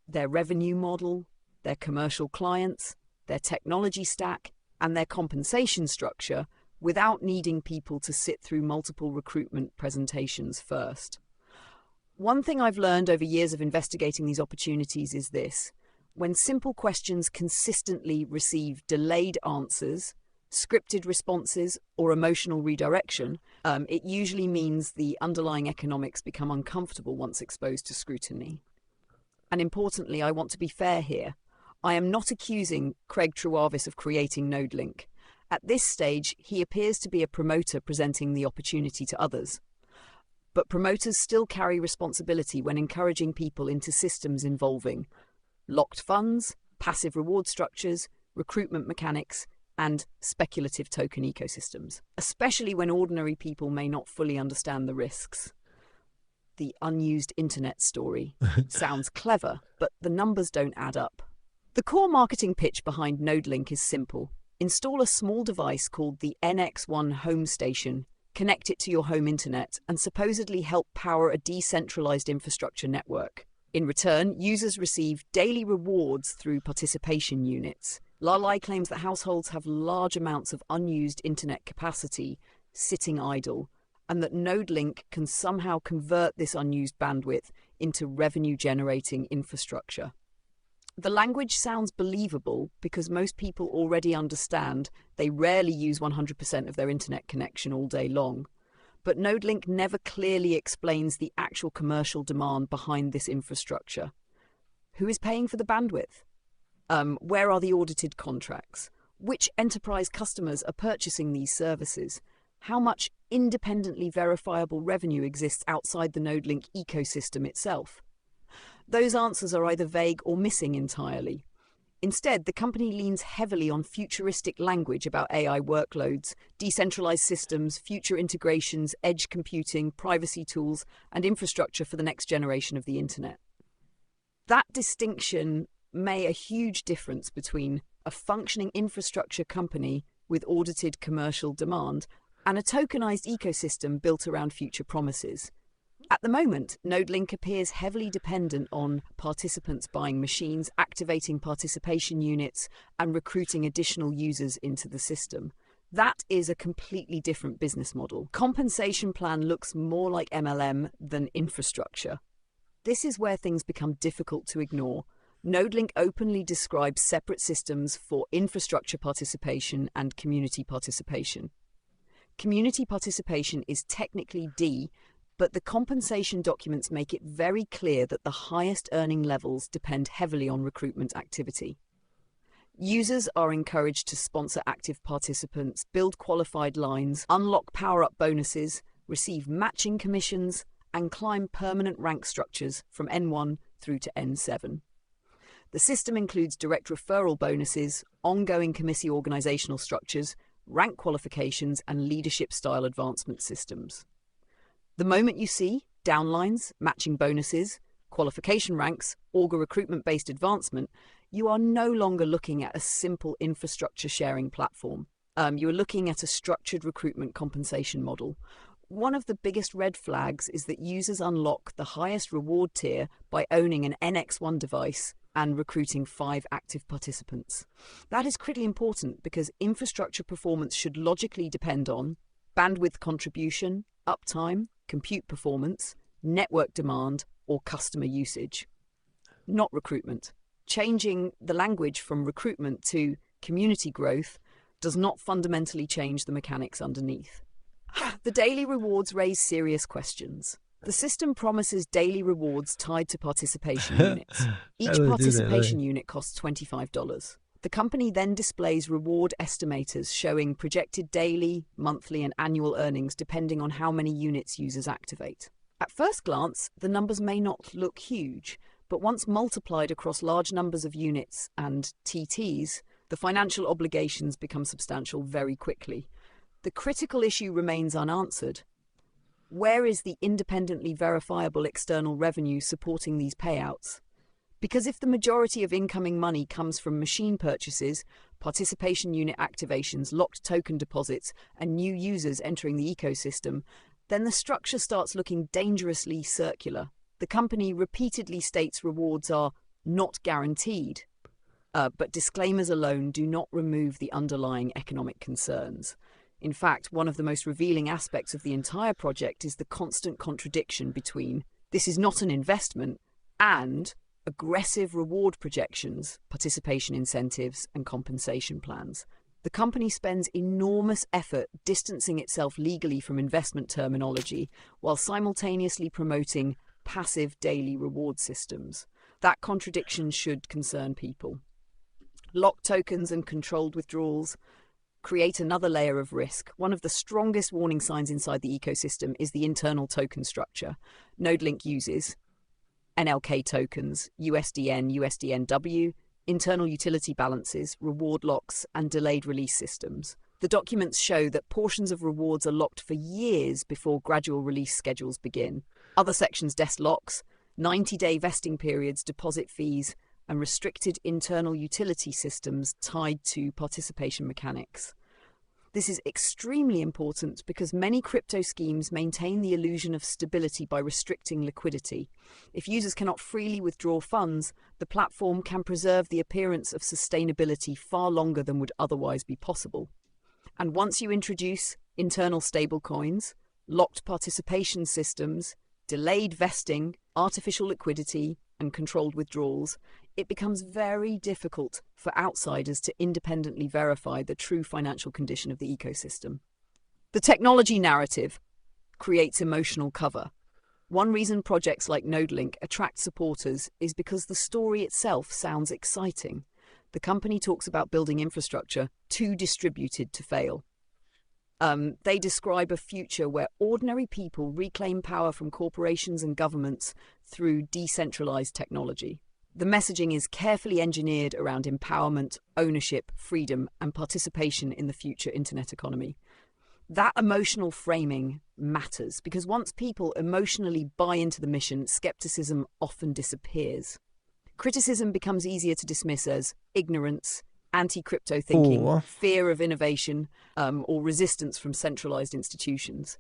their revenue model, their commercial clients, their technology stack, and their compensation structure without needing people to sit through multiple recruitment presentations first. One thing I've learned over years of investigating these opportunities is this. When simple questions consistently receive delayed answers, scripted responses, or emotional redirection, it usually means the underlying economics become uncomfortable once exposed to scrutiny. And importantly, I want to be fair here. I am not accusing Craig Trewarvis of creating NodeLink. At this stage, he appears to be a promoter presenting the opportunity to others. But promoters still carry responsibility when encouraging people into systems involving locked funds, passive reward structures, recruitment mechanics, and speculative token ecosystems, especially when ordinary people may not fully understand the risks. The unused internet story sounds clever, but the numbers don't add up. The core marketing pitch behind NodeLink is simple. Install a small device called the NX1 home station, connect it to your home internet, and supposedly help power a decentralized infrastructure network. In return, users receive daily rewards through participation units. Lalai claims that households have large amounts of unused internet capacity sitting idle, and that NodeLink can somehow convert this unused bandwidth into revenue-generating infrastructure. The language sounds believable because most people already understand they rarely use 100% of their internet connection all day long. But NodeLink never clearly explains the actual commercial demand behind this infrastructure. Who is paying for the bandwidth? Where are the audited contracts? Which enterprise customers are purchasing these services? How much independently verifiable revenue exists outside the NodeLink ecosystem itself? Those answers are either vague or missing entirely. Instead, the company leans heavily on futuristic language about AI workloads, decentralized systems, future integrations, edge computing, privacy tools, and infrastructure for the next generation of the internet. That distinction made a huge difference between a functioning infrastructure company with audited commercial demand and a tokenized ecosystem built around future promises. At the moment, NodeLink appears heavily dependent on participants buying machines, activating participation units, and recruiting additional users into the system. That is a completely different business model. Compensation plan looks more like MLM than infrastructure. This is where things become difficult to ignore. NodeLink openly describes separate systems for infrastructure participation and community participation. Community participation is technically D, but the compensation documents make it very clear that the highest earning levels depend heavily on recruitment activity. Users are encouraged to sponsor active participants, build qualified lines, unlock power-up bonuses, receive matching commissions, and climb permanent rank structures from N1 through to N7. The system includes direct referral bonuses, ongoing committee organizational structures, rank qualifications, and leadership-style advancement systems. The moment you see downlines, matching bonuses, qualification ranks, augur recruitment-based advancement, you are no longer looking at a simple infrastructure sharing platform. You are looking at a structured recruitment compensation model. One of the biggest red flags is that users unlock the highest reward tier by owning an NX1 device and recruiting 5 active participants. That is critically important because infrastructure performance should logically depend on bandwidth contribution, uptime, compute performance, network demand, or customer usage, not recruitment. Changing the language from recruitment to community growth does not fundamentally change the mechanics underneath. The daily rewards raise serious questions. The system promises daily rewards tied to participation units. Each participation unit costs $25. The company then displays reward estimators showing projected daily, monthly, and annual earnings depending on how many units users activate. At first glance, the numbers may not look huge, but once multiplied across large numbers of units and TTs, the financial obligations become substantial very quickly. The critical issue remains unanswered. Where is the independently verifiable external revenue supporting these payouts? Because if the majority of incoming money comes from machine purchases, participation unit activations, locked token deposits, and new users entering the ecosystem, then the structure starts looking dangerously circular. The company repeatedly states rewards are not guaranteed, but disclaimers alone do not remove the underlying economic concerns. In fact, one of the most revealing aspects of the entire project is the constant contradiction between This is not an investment, and aggressive reward projections, participation incentives, and compensation plans. The company spends enormous effort distancing itself legally from investment terminology while simultaneously promoting passive daily reward systems. That contradiction should concern people. Locked tokens and controlled withdrawals create another layer of risk. One of the strongest warning signs inside the ecosystem is the internal token structure. NodeLink uses NLK tokens, USDN, USDNW, internal utility balances, reward locks, and delayed release systems. The documents show that portions of rewards are locked for years before gradual release schedules begin. Other sections desk locks, 90-day vesting periods, deposit fees, and restricted internal utility systems tied to participation mechanics. This is extremely important because many crypto schemes maintain the illusion of stability by restricting liquidity. If users cannot freely withdraw funds, the platform can preserve the appearance of sustainability far longer than would otherwise be possible. And once you introduce internal stablecoins, locked participation systems, delayed vesting, artificial liquidity, and controlled withdrawals, it becomes very difficult for outsiders to independently verify the true financial condition of the ecosystem. The technology narrative creates emotional cover. One reason projects like NodeLink attract supporters is because the story itself sounds exciting. The company talks about building infrastructure too distributed to fail. They describe a future where ordinary people reclaim power from corporations and governments through decentralized technology. The messaging is carefully engineered around empowerment, ownership, freedom, and participation in the future internet economy. That emotional framing matters because once people emotionally buy into the mission, skepticism often disappears. Criticism becomes easier to dismiss as ignorance, anti-crypto thinking, fear of innovation, or resistance from centralized institutions.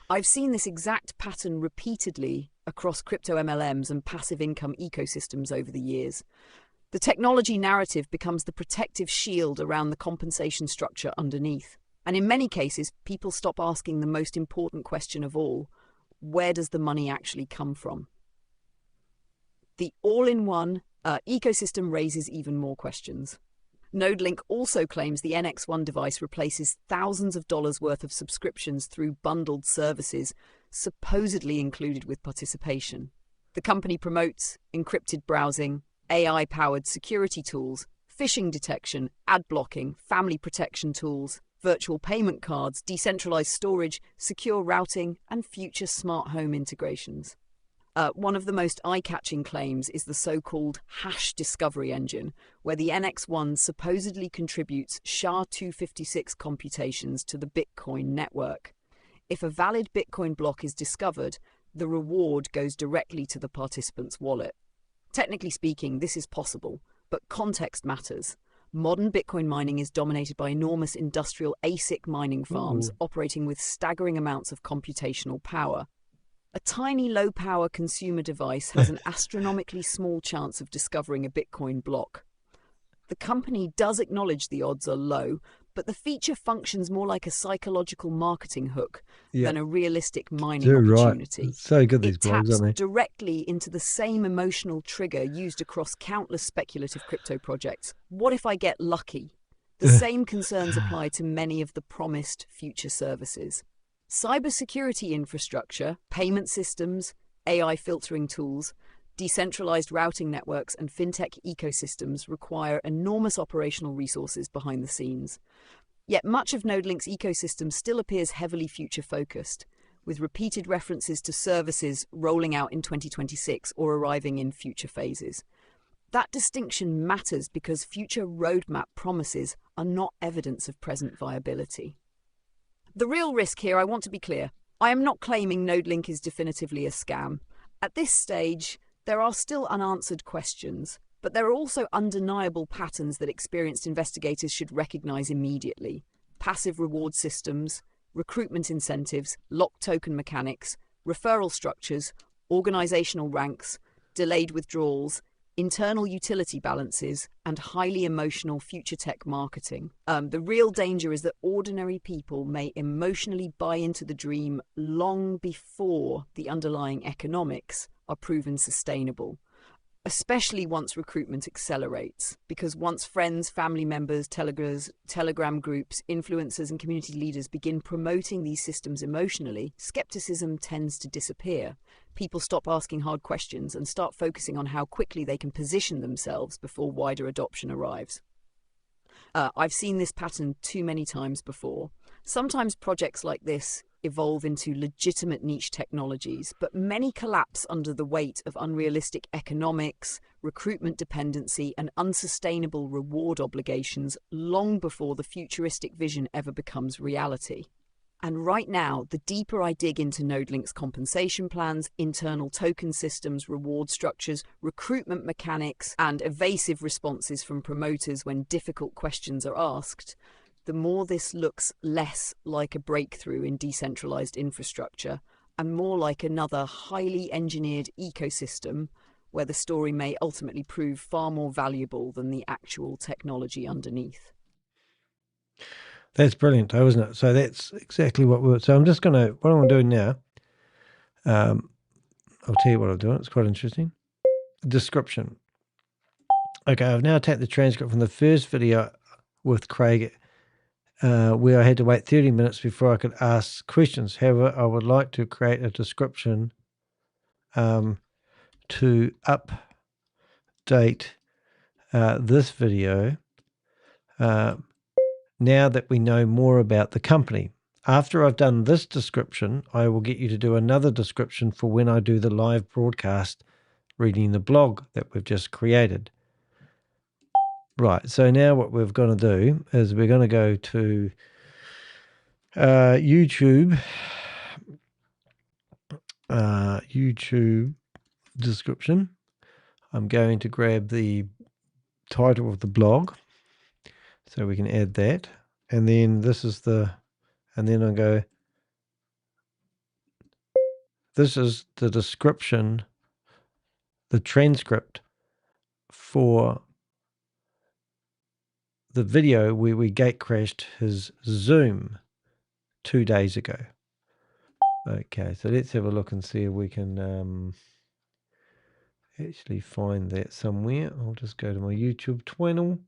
I've seen this exact pattern repeatedly across crypto MLMs and passive income ecosystems over the years. The technology narrative becomes the protective shield around the compensation structure underneath. And in many cases, people stop asking the most important question of all: where does the money actually come from? The all-in-one ecosystem raises even more questions. NodeLink also claims the NX1 device replaces thousands of dollars worth of subscriptions through bundled services, supposedly included with participation. The company promotes encrypted browsing, AI-powered security tools, phishing detection, ad blocking, family protection tools, virtual payment cards, decentralized storage, secure routing, and future smart home integrations. One of the most eye-catching claims is the so-called hash discovery engine, where the NX1 supposedly contributes SHA-256 computations to the Bitcoin network. If a valid Bitcoin block is discovered, the reward goes directly to the participant's wallet. Technically speaking, this is possible, but context matters. Modern Bitcoin mining is dominated by enormous industrial ASIC mining farms operating with staggering amounts of computational power. A tiny low-power consumer device has an astronomically small chance of discovering a Bitcoin block. The company does acknowledge the odds are low, but the feature functions more like a psychological marketing hook than a realistic mining opportunity. Right. So good, these it blogs, taps aren't they? directly into the same emotional trigger used across countless speculative crypto projects. What if I get lucky? The same concerns apply to many of the promised future services. Cybersecurity infrastructure, payment systems, AI filtering tools, decentralized routing networks, and fintech ecosystems require enormous operational resources behind the scenes. Yet much of NodeLink's ecosystem still appears heavily future-focused, with repeated references to services rolling out in 2026 or arriving in future phases. That distinction matters because future roadmap promises are not evidence of present viability. The real risk here, I want to be clear, I am not claiming NodeLink is definitively a scam. At this stage, there are still unanswered questions, but there are also undeniable patterns that experienced investigators should recognize immediately. Passive reward systems, recruitment incentives, locked token mechanics, referral structures, organizational ranks, delayed withdrawals, internal utility balances, and highly emotional future tech marketing. The real danger is that ordinary people may emotionally buy into the dream long before the underlying economics are proven sustainable, especially once recruitment accelerates, because once friends, family members, Telegram groups, influencers, and community leaders begin promoting these systems emotionally, skepticism tends to disappear. People stop asking hard questions and start focusing on how quickly they can position themselves before wider adoption arrives. I've seen this pattern too many times before. Sometimes projects like this evolve into legitimate niche technologies, but many collapse under the weight of unrealistic economics, recruitment dependency, and unsustainable reward obligations long before the futuristic vision ever becomes reality. And right now, the deeper I dig into NodeLink's compensation plans, internal token systems, reward structures, recruitment mechanics, and evasive responses from promoters when difficult questions are asked, the more this looks less like a breakthrough in decentralized infrastructure and more like another highly engineered ecosystem where the story may ultimately prove far more valuable than the actual technology underneath. That's brilliant, though, isn't it? So that's exactly what we're... So I'm just going to... What I'm doing now, I'll tell you what I'm doing. It's quite interesting. Description. Okay, I've now taken the transcript from the first video with Craig where I had to wait 30 minutes before I could ask questions. However, I would like to create a description to update this video now that we know more about the company. After I've done this description, I will get you to do another description for when I do the live broadcast reading the blog that we've just created. Right, so now what we're going to do is we're going to go to YouTube description. I'm going to grab the title of the blog so we can add that, and then this is the, and then I'll go, this is the description, the transcript for the video where we gate crashed his Zoom 2 days ago. Okay, so let's have a look and see if we can actually find that somewhere. I'll just go to my YouTube channel.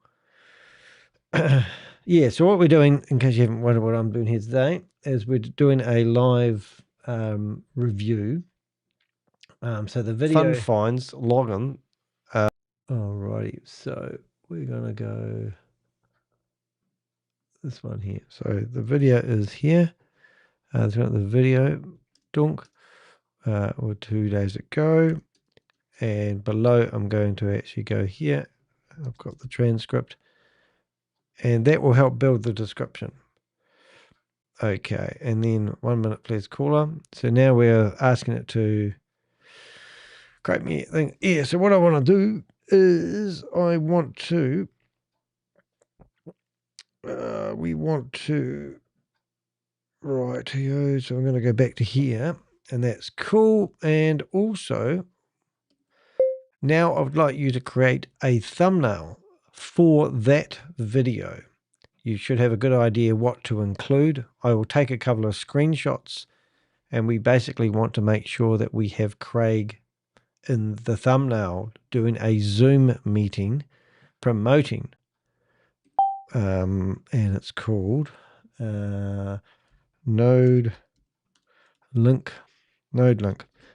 Yeah, so what we're doing, in case you haven't wondered what I'm doing here today, is we're doing a live review. So the video... Fun finds login. Alrighty, so we're going to go this one here. So the video is here. It's got the video, dunk, or 2 days ago. And below, I'm going to actually go here. I've got the transcript. And that will help build the description. Okay, and then 1 minute, please, caller. So now we're asking it to create me a thing. Yeah, so what I want to do is I want to, right here, so I'm going to go back to here, and that's cool. And also, now I would like you to create a thumbnail for that video. You should have a good idea what to include. I will take a couple of screenshots, and we basically want to make sure that we have Craig in the thumbnail doing a Zoom meeting promoting. And it's called NodeLink.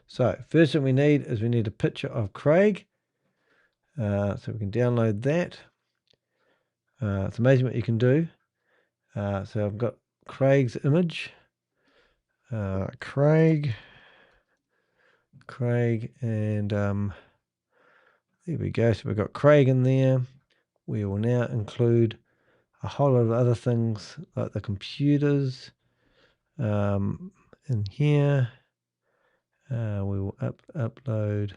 So first thing we need is we need a picture of Craig. So we can download that. It's amazing what you can do. So I've got Craig's image. Craig, and there we go. So we've got Craig in there. We will now include a whole lot of other things like the computers in here. We will upload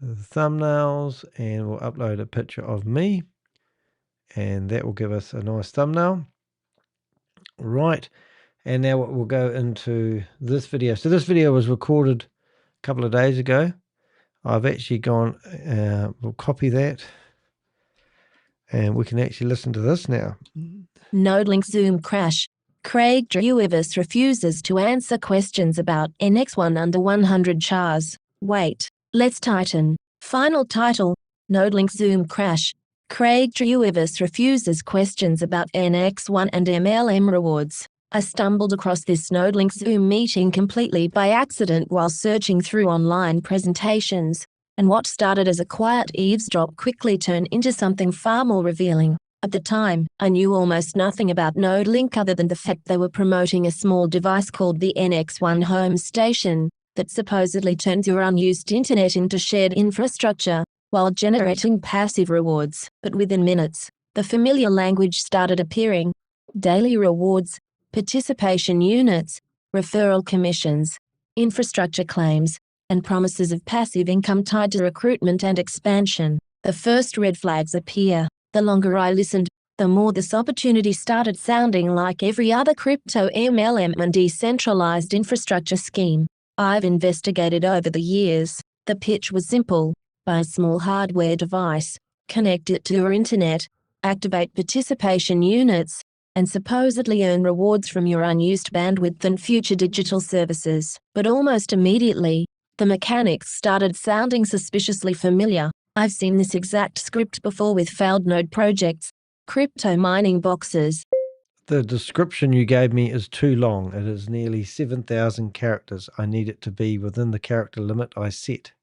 the thumbnails, and we'll upload a picture of me, and that will give us a nice thumbnail. Right, and now we'll go into this video. So this video was recorded a couple of days ago. I've actually gone, we'll copy that, and we can actually listen to this now. NodeLink Zoom crash. Craig Drewivus refuses to answer questions about NX1 under 100 chars. Wait, let's tighten. Final title, NodeLink Zoom crash. Craig Drewivus refuses questions about NX1 and MLM rewards. I stumbled across this NodeLink Zoom meeting completely by accident while searching through online presentations, and what started as a quiet eavesdrop quickly turned into something far more revealing. At the time, I knew almost nothing about NodeLink other than the fact they were promoting a small device called the NX1 home station that supposedly turns your unused internet into shared infrastructure while generating passive rewards. But within minutes, the familiar language started appearing: daily rewards, participation units, referral commissions, infrastructure claims, and promises of passive income tied to recruitment and expansion. The first red flags appear. The longer I listened, the more this opportunity started sounding like every other crypto MLM and decentralized infrastructure scheme I've investigated over the years. The pitch was simple: buy a small hardware device, connect it to your internet, activate participation units, and supposedly earn rewards from your unused bandwidth and future digital services. But almost immediately, the mechanics started sounding suspiciously familiar. I've seen this exact script before with failed node projects, crypto mining boxes. The description you gave me is too long. It is nearly 7,000 characters. I need it to be within the character limit I set.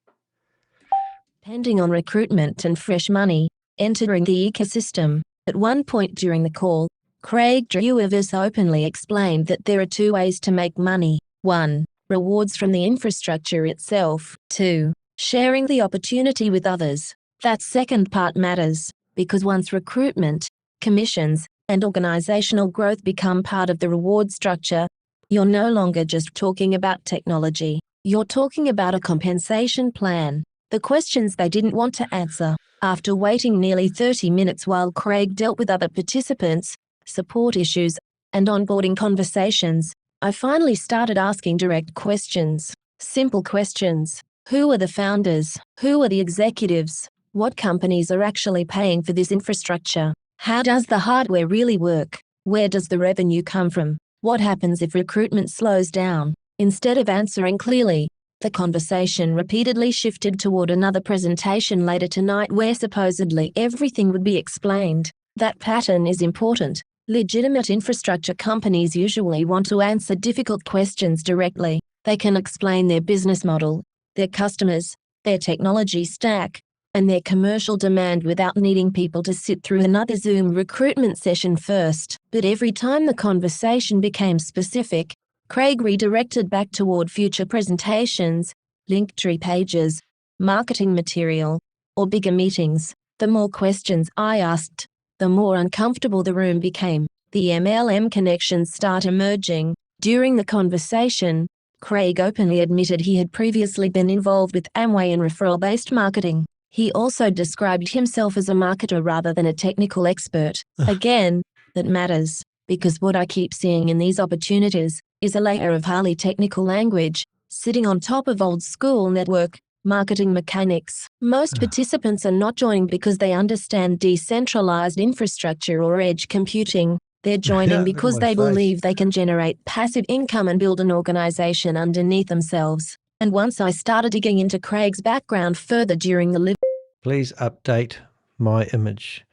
Pending on recruitment and fresh money entering the ecosystem. At one point during the call, Craig Drewivus openly explained that there are two ways to make money. 1. Rewards from the infrastructure itself. 2. Sharing the opportunity with others. That second part matters, because once recruitment, commissions, and organizational growth become part of the reward structure, you're no longer just talking about technology. You're talking about a compensation plan. The questions they didn't want to answer. After waiting nearly 30 minutes while Craig dealt with other participants, support issues, and onboarding conversations, I finally started asking direct questions. Simple questions. Who are the founders? Who are the executives? What companies are actually paying for this infrastructure? How does the hardware really work? Where does the revenue come from? What happens if recruitment slows down? Instead of answering clearly, the conversation repeatedly shifted toward another presentation later tonight where supposedly everything would be explained. That pattern is important. Legitimate infrastructure companies usually want to answer difficult questions directly. They can explain their business model, their customers, their technology stack, and their commercial demand without needing people to sit through another Zoom recruitment session first. But every time the conversation became specific, Craig redirected back toward future presentations, Linktree pages, marketing material, or bigger meetings. The more questions I asked, the more uncomfortable the room became. The MLM connections start emerging. During the conversation, Craig openly admitted he had previously been involved with Amway in referral-based marketing. He also described himself as a marketer rather than a technical expert. Again, that matters, because what I keep seeing in these opportunities is a layer of highly technical language, sitting on top of old-school network marketing mechanics. Most participants are not joining because they understand decentralized infrastructure or edge computing. They're joining because they believe they can generate passive income and build an organization underneath themselves. And once I started digging into Craig's background further during the Please update my image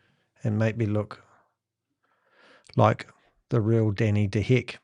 and make me look like the real Danny DeHeck.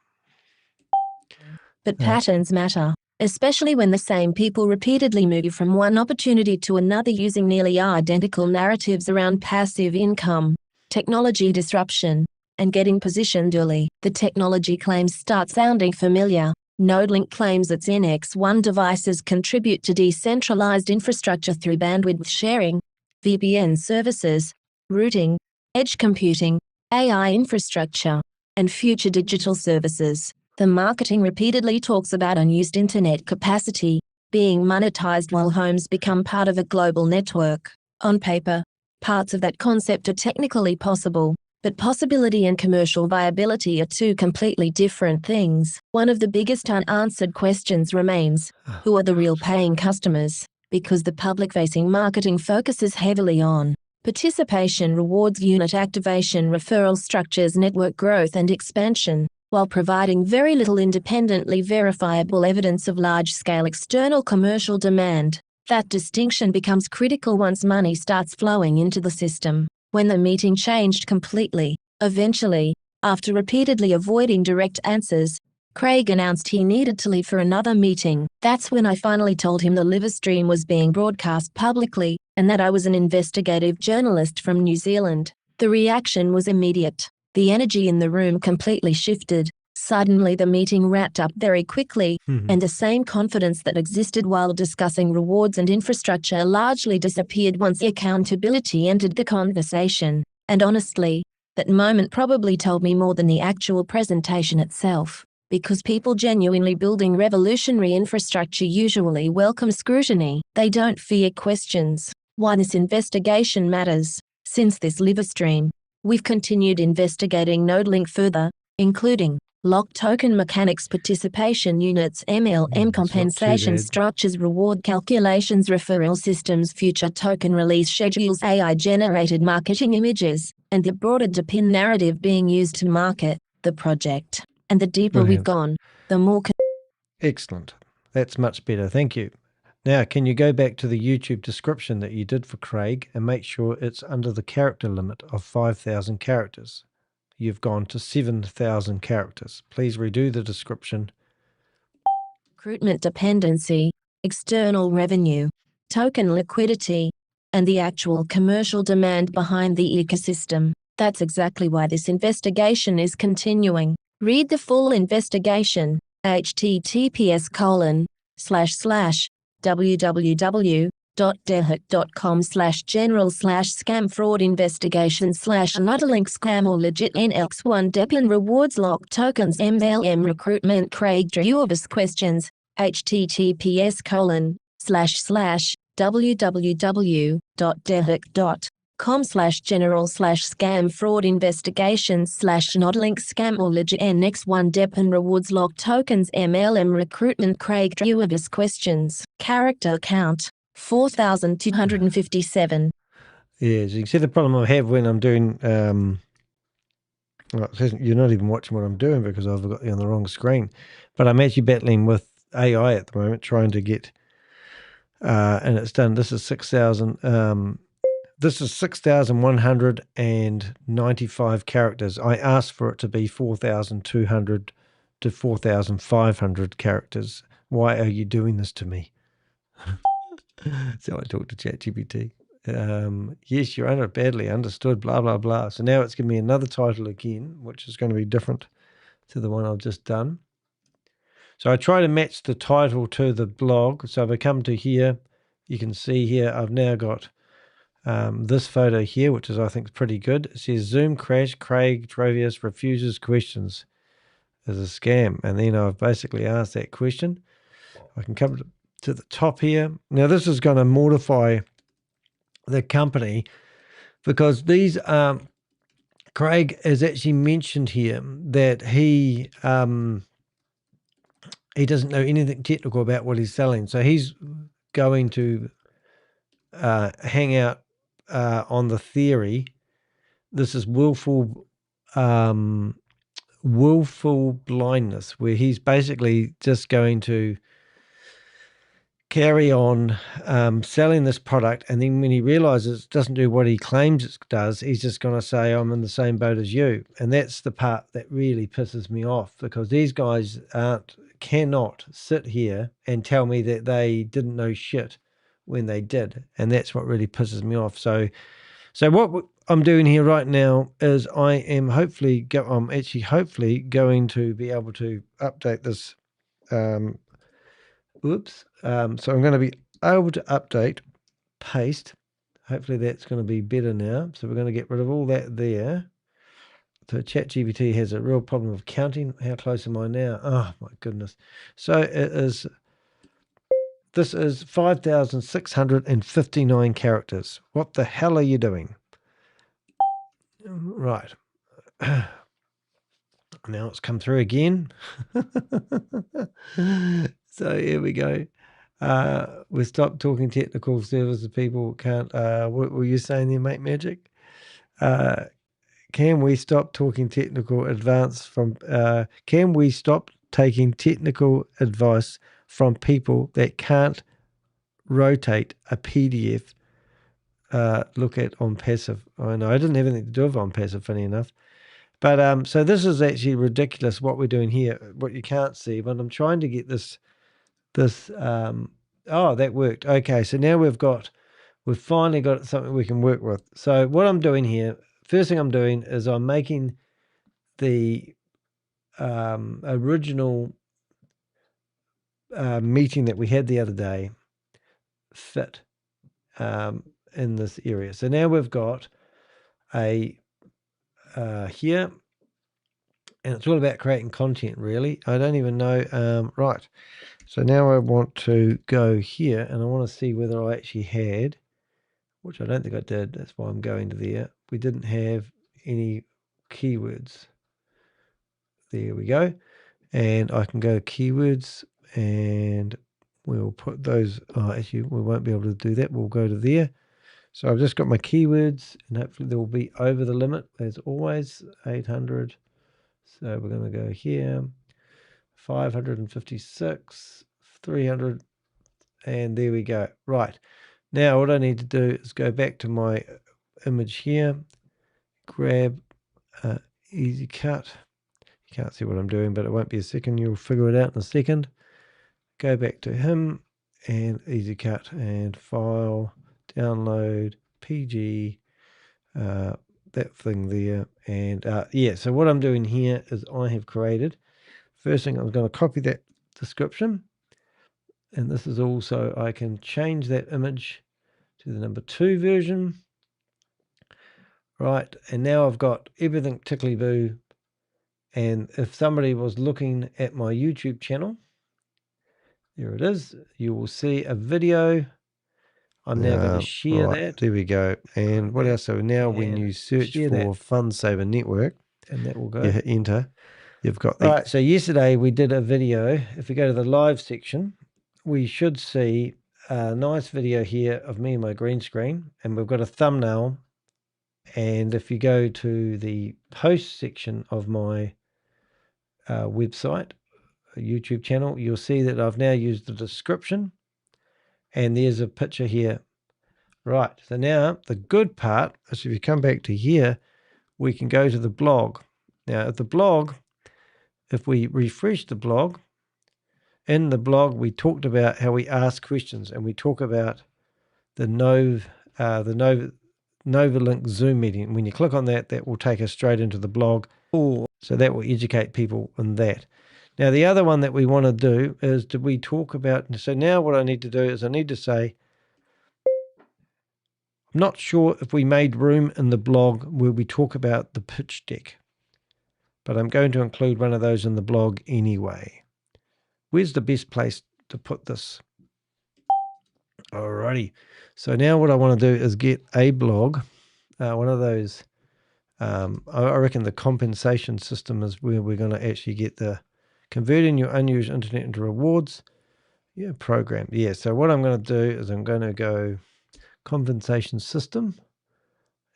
But patterns matter, especially when the same people repeatedly move from one opportunity to another using nearly identical narratives around passive income, technology disruption, and getting positioned early. The technology claims start sounding familiar. NodeLink claims its NX1 devices contribute to decentralized infrastructure through bandwidth sharing, VPN services, routing, edge computing, AI infrastructure, and future digital services. The marketing repeatedly talks about unused internet capacity being monetized while homes become part of a global network. On paper, parts of that concept are technically possible, but possibility and commercial viability are two completely different things. One of the biggest unanswered questions remains: who are the real paying customers? because the public-facing marketing focuses heavily on participation, rewards, unit activation, referral structures, network growth and expansion, while providing very little independently verifiable evidence of large-scale external commercial demand. That distinction becomes critical once money starts flowing into the system. When the meeting changed completely, eventually, after repeatedly avoiding direct answers, Craig announced he needed to leave for another meeting. That's when I finally told him the live stream was being broadcast publicly, and that I was an investigative journalist from New Zealand. The reaction was immediate. The energy in the room completely shifted. Suddenly the meeting wrapped up very quickly, and the same confidence that existed while discussing rewards and infrastructure largely disappeared once accountability entered the conversation. And honestly, that moment probably told me more than the actual presentation itself, because people genuinely building revolutionary infrastructure usually welcome scrutiny. They don't fear questions. Why this investigation matters. Since this live stream, we've continued investigating NodeLink further, including lock token mechanics, participation units, MLM compensation structures, reward calculations, referral systems, future token release schedules, AI-generated marketing images, and the broader DePIN narrative being used to market the project. And the deeper we've gone, the more... Excellent. That's much better. Thank you. Now, can you go back to the YouTube description that you did for Craig and make sure it's under the character limit of 5,000 characters? You've gone to 7,000 characters. Please redo the description. Recruitment dependency, external revenue, token liquidity, and the actual commercial demand behind the ecosystem. That's exactly why this investigation is continuing. Read the full investigation, https://www.dehack.com/general/scam fraud investigation /NodeLink scam or legit NX1 DePIN rewards lock tokens MLM recruitment Craig Drewabus questions, https://www.dehack.com/general/scam fraud investigations /NodeLink scam or legit NX1 DePIN rewards lock tokens MLM recruitment Craig Drewabus questions. Character count 4,257. Yes, you can see the problem I have when I'm doing well, you're not even watching what I'm doing because I've got you on the wrong screen. But I'm actually battling with AI at the moment, trying to get and it's done. This is 6,000 this is 6,195 characters. I asked for it to be 4,200 to 4,500 characters. Why are you doing this to me? So I talked to ChatGPT. Yes, you're badly understood, blah, blah, blah. So now it's giving me another title again, which is going to be different to the one I've just done. So I try to match the title to the blog. So if I come to here, you can see here, I've now got this photo here, which is, I think, pretty good. It says Zoom crash, Craig Drovius refuses questions as a scam. And then I've basically asked that question. I can come to the top here. Now this is going to mortify the company because these Craig has actually mentioned here that he doesn't know anything technical about what he's selling. So he's going to hang out on the theory. This is willful blindness, where he's basically just going to carry on selling this product, and then when he realizes it doesn't do what he claims it does, he's just going to say, I'm in the same boat as you. And that's the part that really pisses me off, because these guys cannot sit here and tell me that they didn't know shit when they did, and that's what really pisses me off. So what I'm doing here right now is I am hopefully going to be able to update this. So I'm going to be able to update, paste. Hopefully that's going to be better now. So we're going to get rid of all that there. So ChatGPT has a real problem of counting. How close am I now? Oh my goodness. So this is 5,659 characters. What the hell are you doing? Right. Now it's come through again. So here we go. We stopped talking technical services. People can't. What were you saying there, mate? Magic. Can we stop talking technical advice from? Can we stop taking technical advice from people that can't rotate a PDF? Look at on passive. I know I didn't have anything to do with on passive, funny enough. But so this is actually ridiculous what we're doing here. What you can't see, but I'm trying to get this. Oh, that worked. Okay, so now we've finally got something we can work with. So what I'm doing here, first thing I'm doing is I'm making the original meeting that we had the other day fit in this area. So now we've got a here, and it's all about creating content, really. I don't even know. Right. So now I want to go here, and I want to see whether I actually had, which I don't think I did. That's why I'm going to there. We didn't have any keywords. There we go. And I can go keywords, and we'll put those. Oh, actually, we won't be able to do that. We'll go to there. So I've just got my keywords, and hopefully they will be over the limit, as always, 800. So we're going to go here, 556, 300, and there we go. Right. Now what I need to do is go back to my image here, grab easy cut. You can't see what I'm doing, but it won't be a second. You'll figure it out in a second. Go back to him and easy cut and file, download, PG, that thing there. And yeah, so what I'm doing here is I have created, first thing I'm going to copy that description. And this is also, I can change that image to the number 2 version. Right, and now I've got everything tickly-boo. And if somebody was looking at my YouTube channel, there it is. You will see a video. I'm now going to share that. There we go. And what else? So now when you search for Fundsaver Network, and that will go. You hit enter. You've got the... Right, so yesterday we did a video. If we go to the live section, we should see a nice video here of me and my green screen. And we've got a thumbnail. And if you go to the post section of my website, YouTube channel, you'll see that I've now used the description, and there's a picture here. Right, so now the good part is if you come back to here, we can go to the blog. Now at the blog, if we refresh the blog, in the blog we talked about how we ask questions, and we talk about the NodeLink Zoom meeting. When you click on that, that will take us straight into the blog. So that will educate people on that. Now, the other one that we want to do is, did we talk about, so now what I need to do is I need to say, I'm not sure if we made room in the blog where we talk about the pitch deck, but I'm going to include one of those in the blog anyway. Where's the best place to put this? Alrighty. So now what I want to do is get a blog, one of those, I reckon the compensation system is where we're going to actually get the converting your unused internet into rewards. Yeah, program. Yeah, so what I'm going to do is I'm going to go compensation system,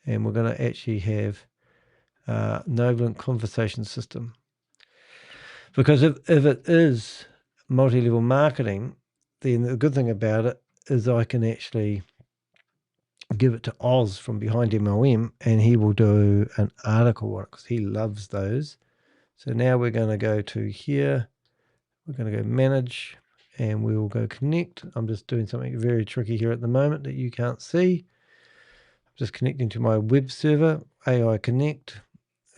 and we're going to actually have NodeLink conversation system. Because if it is multi-level marketing, then the good thing about it is I can actually give it to Oz from Behind MLM, and he will do an article on it because he loves those. So now we're going to go to here. We're going to go manage, and we will go connect. I'm just doing something very tricky here at the moment that you can't see. I'm just connecting to my web server, AI Connect.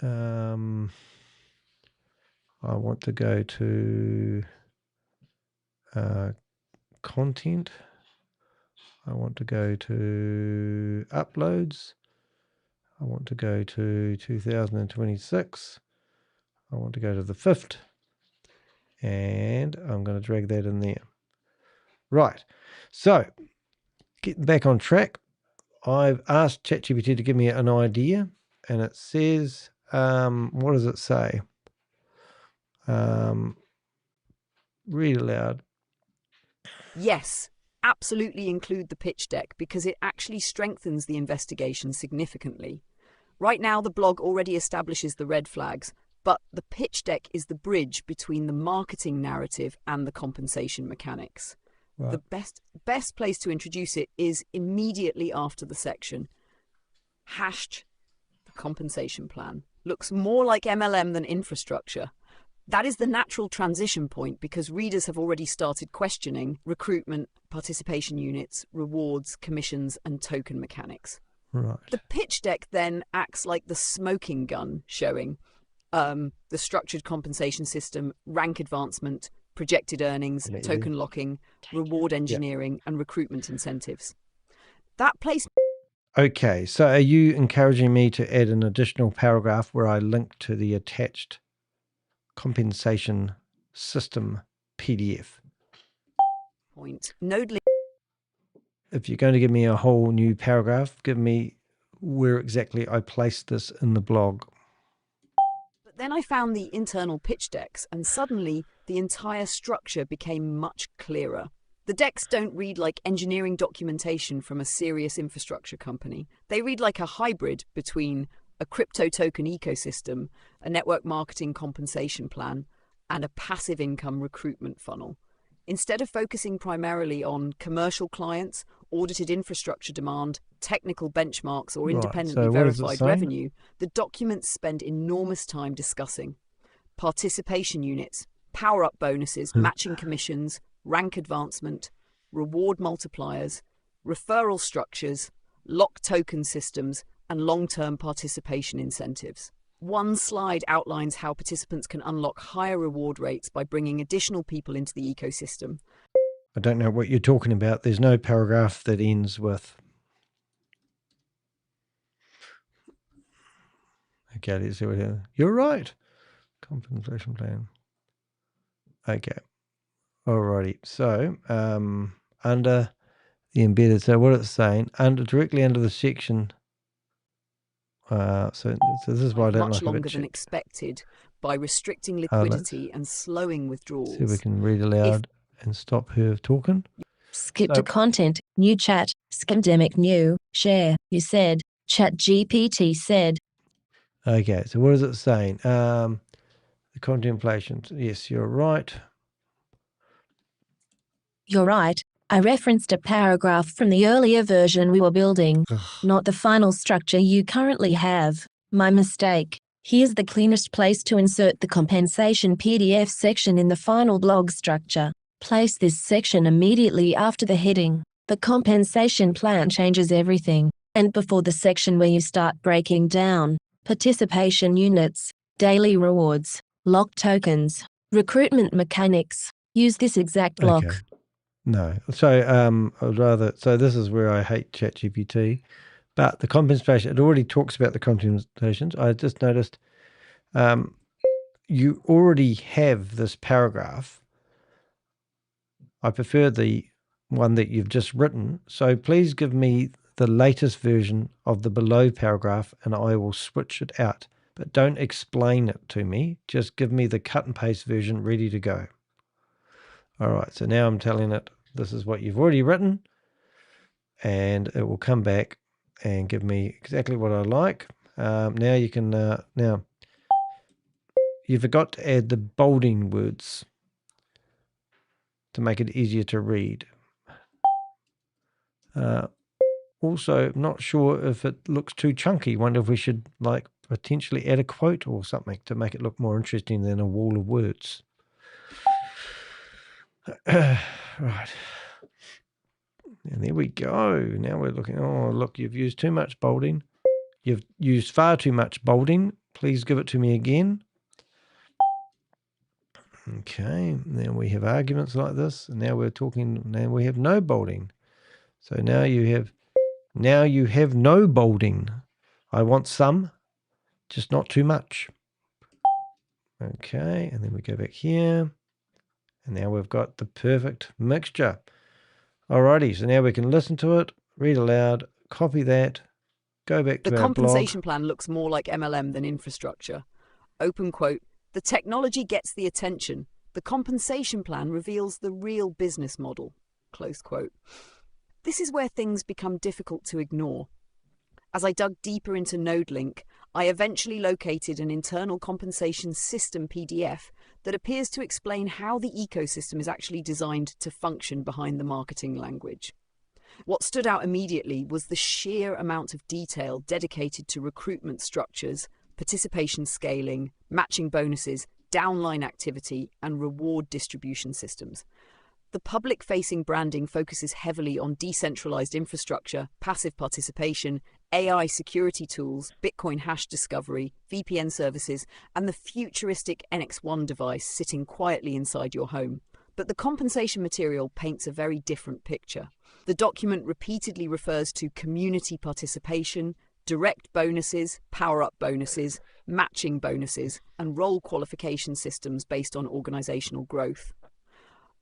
I want to go to content. I want to go to uploads. I want to go to 2026. I want to go to the 5th. And I'm going to drag that in there. Right. So, getting back on track, I've asked ChatGPT to give me an idea, and it says, what does it say? Read aloud. Yes, absolutely include the pitch deck because it actually strengthens the investigation significantly. Right now, the blog already establishes the red flags, but the pitch deck is the bridge between the marketing narrative and the compensation mechanics. Right. The best place to introduce it is immediately after the section. Hashed the compensation plan. Looks more like MLM than infrastructure. That is the natural transition point because readers have already started questioning recruitment, participation units, rewards, commissions, and token mechanics. Right. The pitch deck then acts like the smoking gun, showing the structured compensation system, rank advancement, projected earnings, token locking, reward engineering, and recruitment incentives. That place. Okay, so are you encouraging me to add an additional paragraph where I link to the attached compensation system PDF? Point. NodeLink. If you're going to give me a whole new paragraph, give me where exactly I placed this in the blog. But then I found the internal pitch decks, and suddenly the entire structure became much clearer. The decks don't read like engineering documentation from a serious infrastructure company. They read like a hybrid between a crypto token ecosystem, a network marketing compensation plan, and a passive income recruitment funnel. Instead of focusing primarily on commercial clients, audited infrastructure demand, technical benchmarks, or independently verified revenue, the documents spend enormous time discussing participation units, power-up bonuses, matching commissions, rank advancement, reward multipliers, referral structures, lock token systems, and long-term participation incentives. One slide outlines how participants can unlock higher reward rates by bringing additional people into the ecosystem. I don't know what you're talking about. There's no paragraph that ends with. Okay, let's see what here. You're right. Compensation plan. Okay. Alrighty. So, under the embedded, so what it's saying, directly under the section. So this is why I don't much like longer it. than expected by restricting liquidity and slowing withdrawals. See if we can read aloud and stop her talking. Skip to content, new chat, scamdemic new, share, you said, chat GPT said. Okay, so what is it saying? The contemplation. Yes, you're right. You're right. I referenced a paragraph from the earlier version we were building, not the final structure you currently have. My mistake. Here's the cleanest place to insert the compensation PDF section in the final blog structure. Place this section immediately after the heading. The compensation plan changes everything, and before the section where you start breaking down participation units, daily rewards, lock tokens, recruitment mechanics. Use this exact block. Okay. No. So I'd rather, so this is where I hate ChatGPT, but the compensation, it already talks about the compensations. I just noticed you already have this paragraph. I prefer the one that you've just written. So please give me the latest version of the below paragraph and I will switch it out. But don't explain it to me. Just give me the cut and paste version ready to go. All right, so now I'm telling it this is what you've already written, and it will come back and give me exactly what I like. Now you can, now you forgot to add the bolding words to make it easier to read. Also, not sure if it looks too chunky. Wonder if we should like potentially add a quote or something to make it look more interesting than a wall of words. Right. And there we go. Now we're looking. Oh, look, you've used too much bolding. You've used far too much bolding. Please give it to me again. Okay. Now we have arguments like this. And now we're talking. Now we have no bolding. So now you have no bolding. I want some, just not too much. Okay. And then we go back here. And now we've got the perfect mixture. Alrighty, so now we can listen to it, read aloud, copy that, go back to our blog. The compensation plan looks more like MLM than infrastructure. Open quote, the technology gets the attention. The compensation plan reveals the real business model. Close quote. This is where things become difficult to ignore. As I dug deeper into NodeLink, I eventually located an internal compensation system PDF that appears to explain how the ecosystem is actually designed to function behind the marketing language. What stood out immediately was the sheer amount of detail dedicated to recruitment structures, participation scaling, matching bonuses, downline activity, and reward distribution systems. The public-facing branding focuses heavily on decentralized infrastructure, passive participation, AI security tools, Bitcoin hash discovery, VPN services, and the futuristic NX1 device sitting quietly inside your home. But the compensation material paints a very different picture. The document repeatedly refers to community participation, direct bonuses, power-up bonuses, matching bonuses, and role qualification systems based on organizational growth.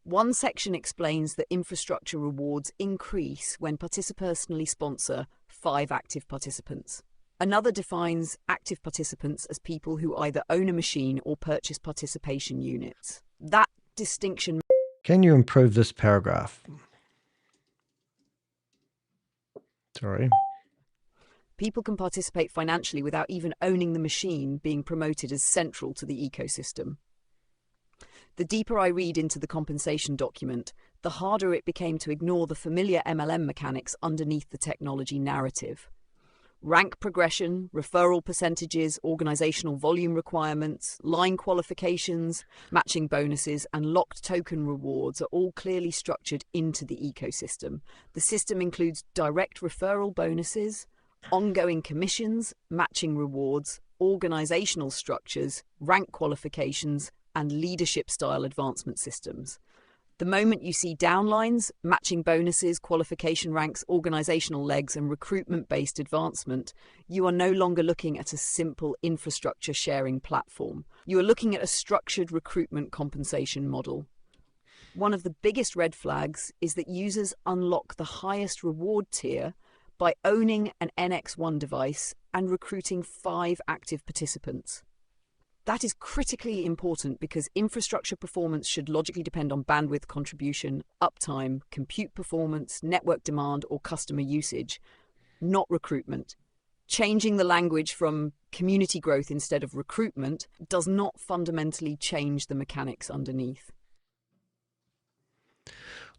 One section explains that infrastructure rewards increase when participants personally sponsor 5 active participants. Another defines active participants as people who either own a machine or purchase participation units. That distinction... Can you improve this paragraph? Sorry. People can participate financially without even owning the machine being promoted as central to the ecosystem. The deeper I read into the compensation document, the harder it became to ignore the familiar MLM mechanics underneath the technology narrative. Rank progression, referral percentages, organizational volume requirements, line qualifications, matching bonuses, and locked token rewards are all clearly structured into the ecosystem. The system includes direct referral bonuses, ongoing commissions, matching rewards, organizational structures, rank qualifications, and leadership-style advancement systems. The moment you see downlines, matching bonuses, qualification ranks, organizational legs, and recruitment-based advancement, you are no longer looking at a simple infrastructure sharing platform. You are looking at a structured recruitment compensation model. One of the biggest red flags is that users unlock the highest reward tier by owning an NX1 device and recruiting 5 active participants. That is critically important because infrastructure performance should logically depend on bandwidth contribution, uptime, compute performance, network demand, or customer usage, not recruitment. Changing the language from community growth instead of recruitment does not fundamentally change the mechanics underneath.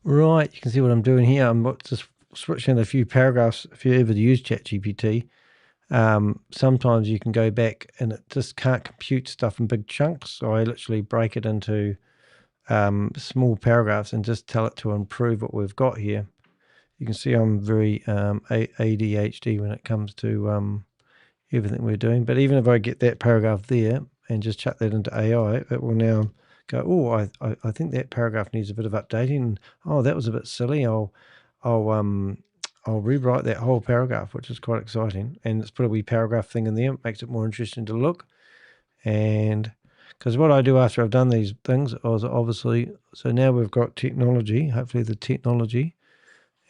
Right, you can see what I'm doing here. I'm just switching a few paragraphs. If you ever use ChatGPT, sometimes you can go back and it just can't compute stuff in big chunks. So I literally break it into small paragraphs and just tell it to improve what we've got here. You can see I'm very ADHD when it comes to everything we're doing. But even if I get that paragraph there and just chuck that into AI, it will now go, oh, I think that paragraph needs a bit of updating. Oh, that was a bit silly. I'll rewrite that whole paragraph, which is quite exciting. And it's put a wee paragraph thing in there. It makes it more interesting to look. And because what I do after I've done these things is obviously, so now we've got technology, hopefully the technology,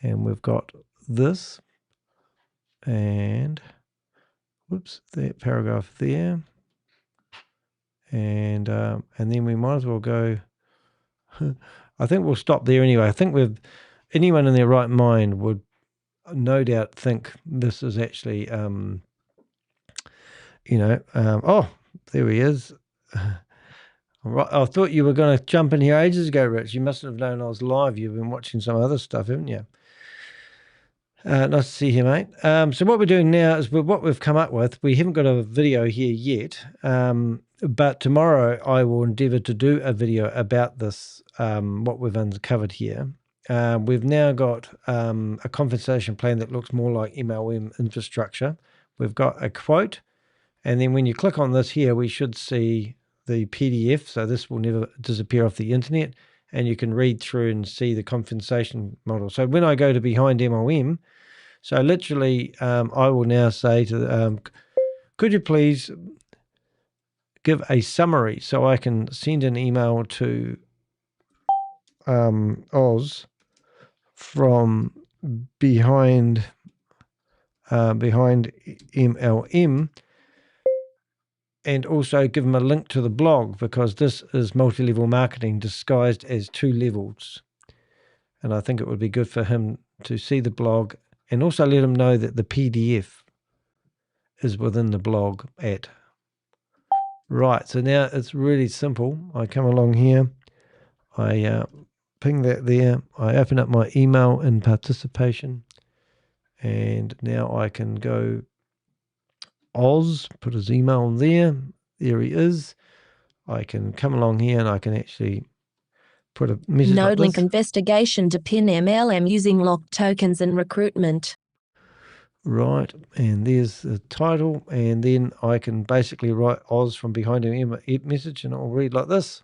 and we've got this, and whoops, that paragraph there. And then we might as well go, I think we'll stop there anyway. I think anyone in their right mind would no doubt think this is actually, oh, there he is. Right, I thought you were going to jump in here ages ago, Rich. You mustn't have known I was live. You've been watching some other stuff, haven't you? Nice to see you, mate. So what we're doing now is what we've come up with. We haven't got a video here yet, but tomorrow I will endeavour to do a video about this, what we've uncovered here. We've now got a compensation plan that looks more like MLM infrastructure. We've got a quote, and then when you click on this here, we should see the PDF. So this will never disappear off the internet, and you can read through and see the compensation model. So when I go to behind MLM, so literally I will now say to could you please give a summary so I can send an email to Oz from behind MLM, and also give them a link to the blog, because this is multi-level marketing disguised as 2 levels. And I think it would be good for him to see the blog and also let him know that the PDF is within the blog at. Right, so now it's really simple. I come along here, I ping that there, I open up my email in participation, and now I can go Oz, put his email there. There he is. I can come along here and I can actually put a message like NodeLink this. investigation to pin MLM using locked tokens and recruitment. Right, and there's the title, and then I can basically write Oz from behind a message, and I'll read like this.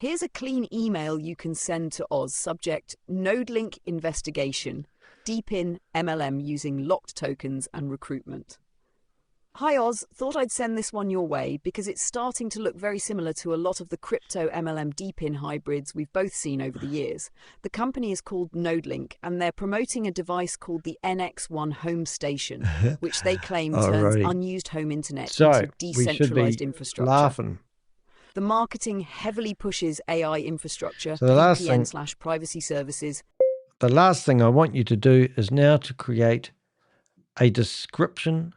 Here's a clean email you can send to Oz, subject NodeLink investigation, deep in MLM using locked tokens and recruitment. Hi Oz, thought I'd send this one your way because it's starting to look very similar to a lot of the crypto MLM deep-in hybrids we've both seen over the years. The company is called NodeLink, and they're promoting a device called the NX1 Home Station, which they claim turns unused home internet into decentralized infrastructure. Laughing. The marketing heavily pushes AI infrastructure, So the last VPN/privacy services. The last thing I want you to do is now to create a description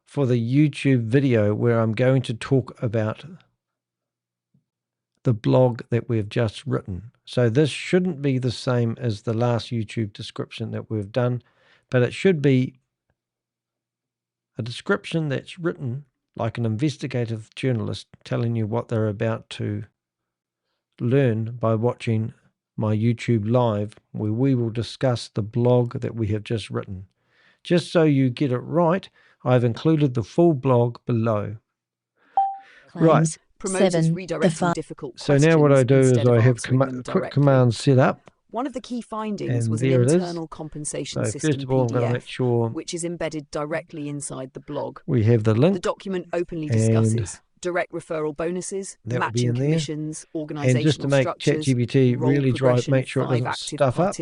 for the YouTube video where I'm going to talk about the blog that we've just written. So this shouldn't be the same as the last YouTube description that we've done, but it should be a description that's written like an investigative journalist telling you what they're about to learn by watching my YouTube live, where we will discuss the blog that we have just written. Just so you get it right, I've included the full blog below. Claims. Promoters 7. redirecting difficult So now what I do is I have quick commands set up. One of the key findings and was an internal compensation system first of all, I'm going to make sure which is embedded directly inside the blog. We have the link. The document openly discusses direct referral bonuses, matching commissions, organizational and just to make ChatGPT really make sure it doesn't stuff up.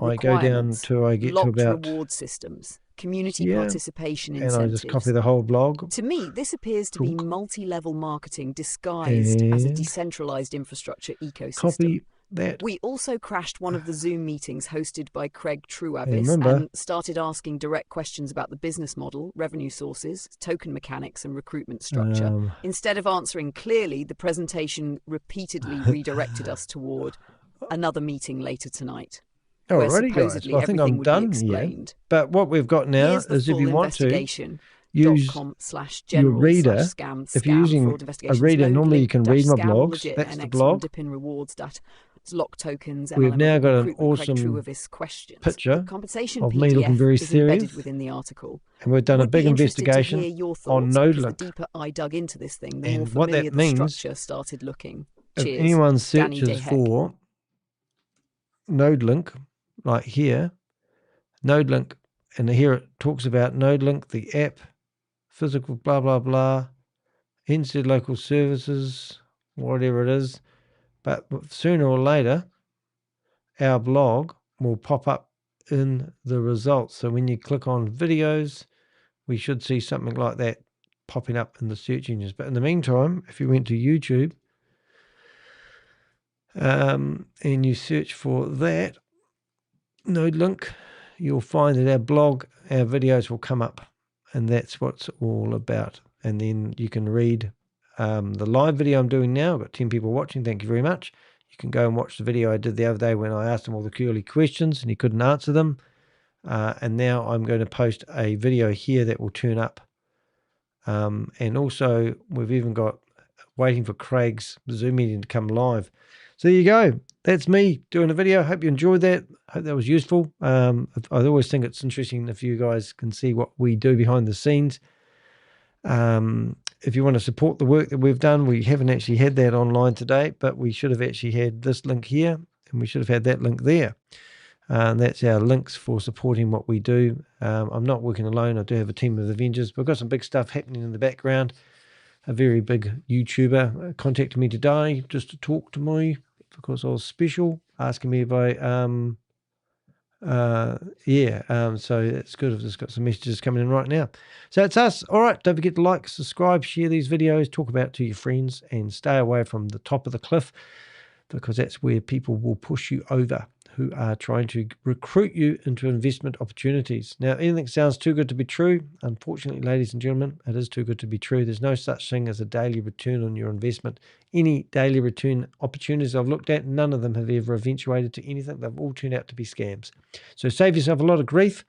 I go down to I get to about reward systems, community participation and incentives. I just copy the whole blog. To me, this appears to be multi-level marketing disguised as a decentralized infrastructure ecosystem. Copy that. We also crashed one of the Zoom meetings hosted by Craig Truavis and started asking direct questions about the business model, revenue sources, token mechanics, and recruitment structure. Instead of answering clearly, the presentation repeatedly redirected us toward another meeting later tonight. Alrighty, guys. Well, I think I'm done here. But what we've got now is if you want to use your reader, if you're using a reader, normally you can read my blogs. That's the blog. Lock tokens. We've now got an awesome picture of me looking very serious. Within the article. And we've done a big investigation on NodeLink. The deeper I dug into this thing, the more and what familiar that means, the structure started looking. If Cheers. anyone searches for NodeLink, like here, NodeLink, and here it talks about NodeLink, the app, physical blah, blah, blah, NZ local services, whatever it is. But sooner or later, our blog will pop up in the results. So when you click on videos, we should see something like that popping up in the search engines. But in the meantime, if you went to YouTube and you search for that, NodeLink, you'll find that our blog, our videos will come up, and that's what it's all about. And then you can read the live video I'm doing now. I've got 10 people watching. Thank you very much. You can go and watch the video I did the other day when I asked him all the curly questions and he couldn't answer them. And now I'm going to post a video here that will turn up. And also we've even got waiting for Craig's Zoom meeting to come live. So there you go. That's me doing a video. Hope you enjoyed that. Hope that was useful. I always think it's interesting if you guys can see what we do behind the scenes. If you want to support the work that we've done, we haven't actually had that online today, but we should have actually had this link here, and we should have had that link there. And that's our links for supporting what we do. I'm not working alone. I do have a team of Avengers. We've got some big stuff happening in the background. A very big YouTuber contacted me today just to talk to me because I was special, asking me if I, so it's good. I've just got some messages coming in right now. So it's us. All right. Don't forget to like, subscribe, share these videos, talk about it to your friends, and stay away from the top of the cliff because that's where people will push you over. who are trying to recruit you into investment opportunities. Now, anything sounds too good to be true. Unfortunately, ladies and gentlemen, it is too good to be true. There's no such thing as a daily return on your investment. Any daily return opportunities I've looked at, none of them have ever eventuated to anything. They've all turned out to be scams. So save yourself a lot of grief.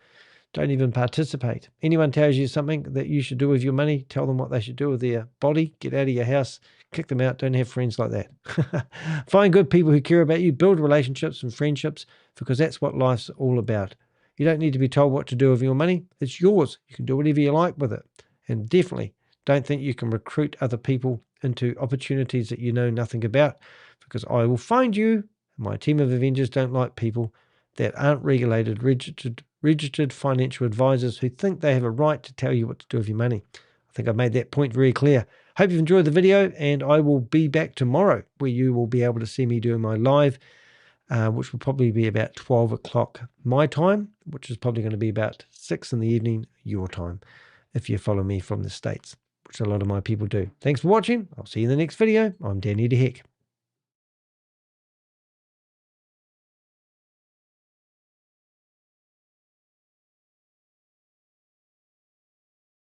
Don't even participate. Anyone tells you something that you should do with your money, tell them what they should do with their body. Get out of your house, kick them out. Don't have friends like that. Find good people who care about you, build relationships and friendships, because that's what life's all about. You don't need to be told what to do with your money. It's yours. You can do whatever you like with it. And definitely don't think you can recruit other people into opportunities that you know nothing about, because I will find you. My team of Avengers don't like people that aren't regulated, registered financial advisors who think they have a right to tell you what to do with your money. I think I've made that point very clear. Hope you've enjoyed the video, and I will be back tomorrow where you will be able to see me doing my live, which will probably be about 12 o'clock my time, which is probably going to be about 6 in the evening your time, if you follow me from the States, which a lot of my people do. Thanks for watching. I'll see you in the next video. I'm Danny the Heck.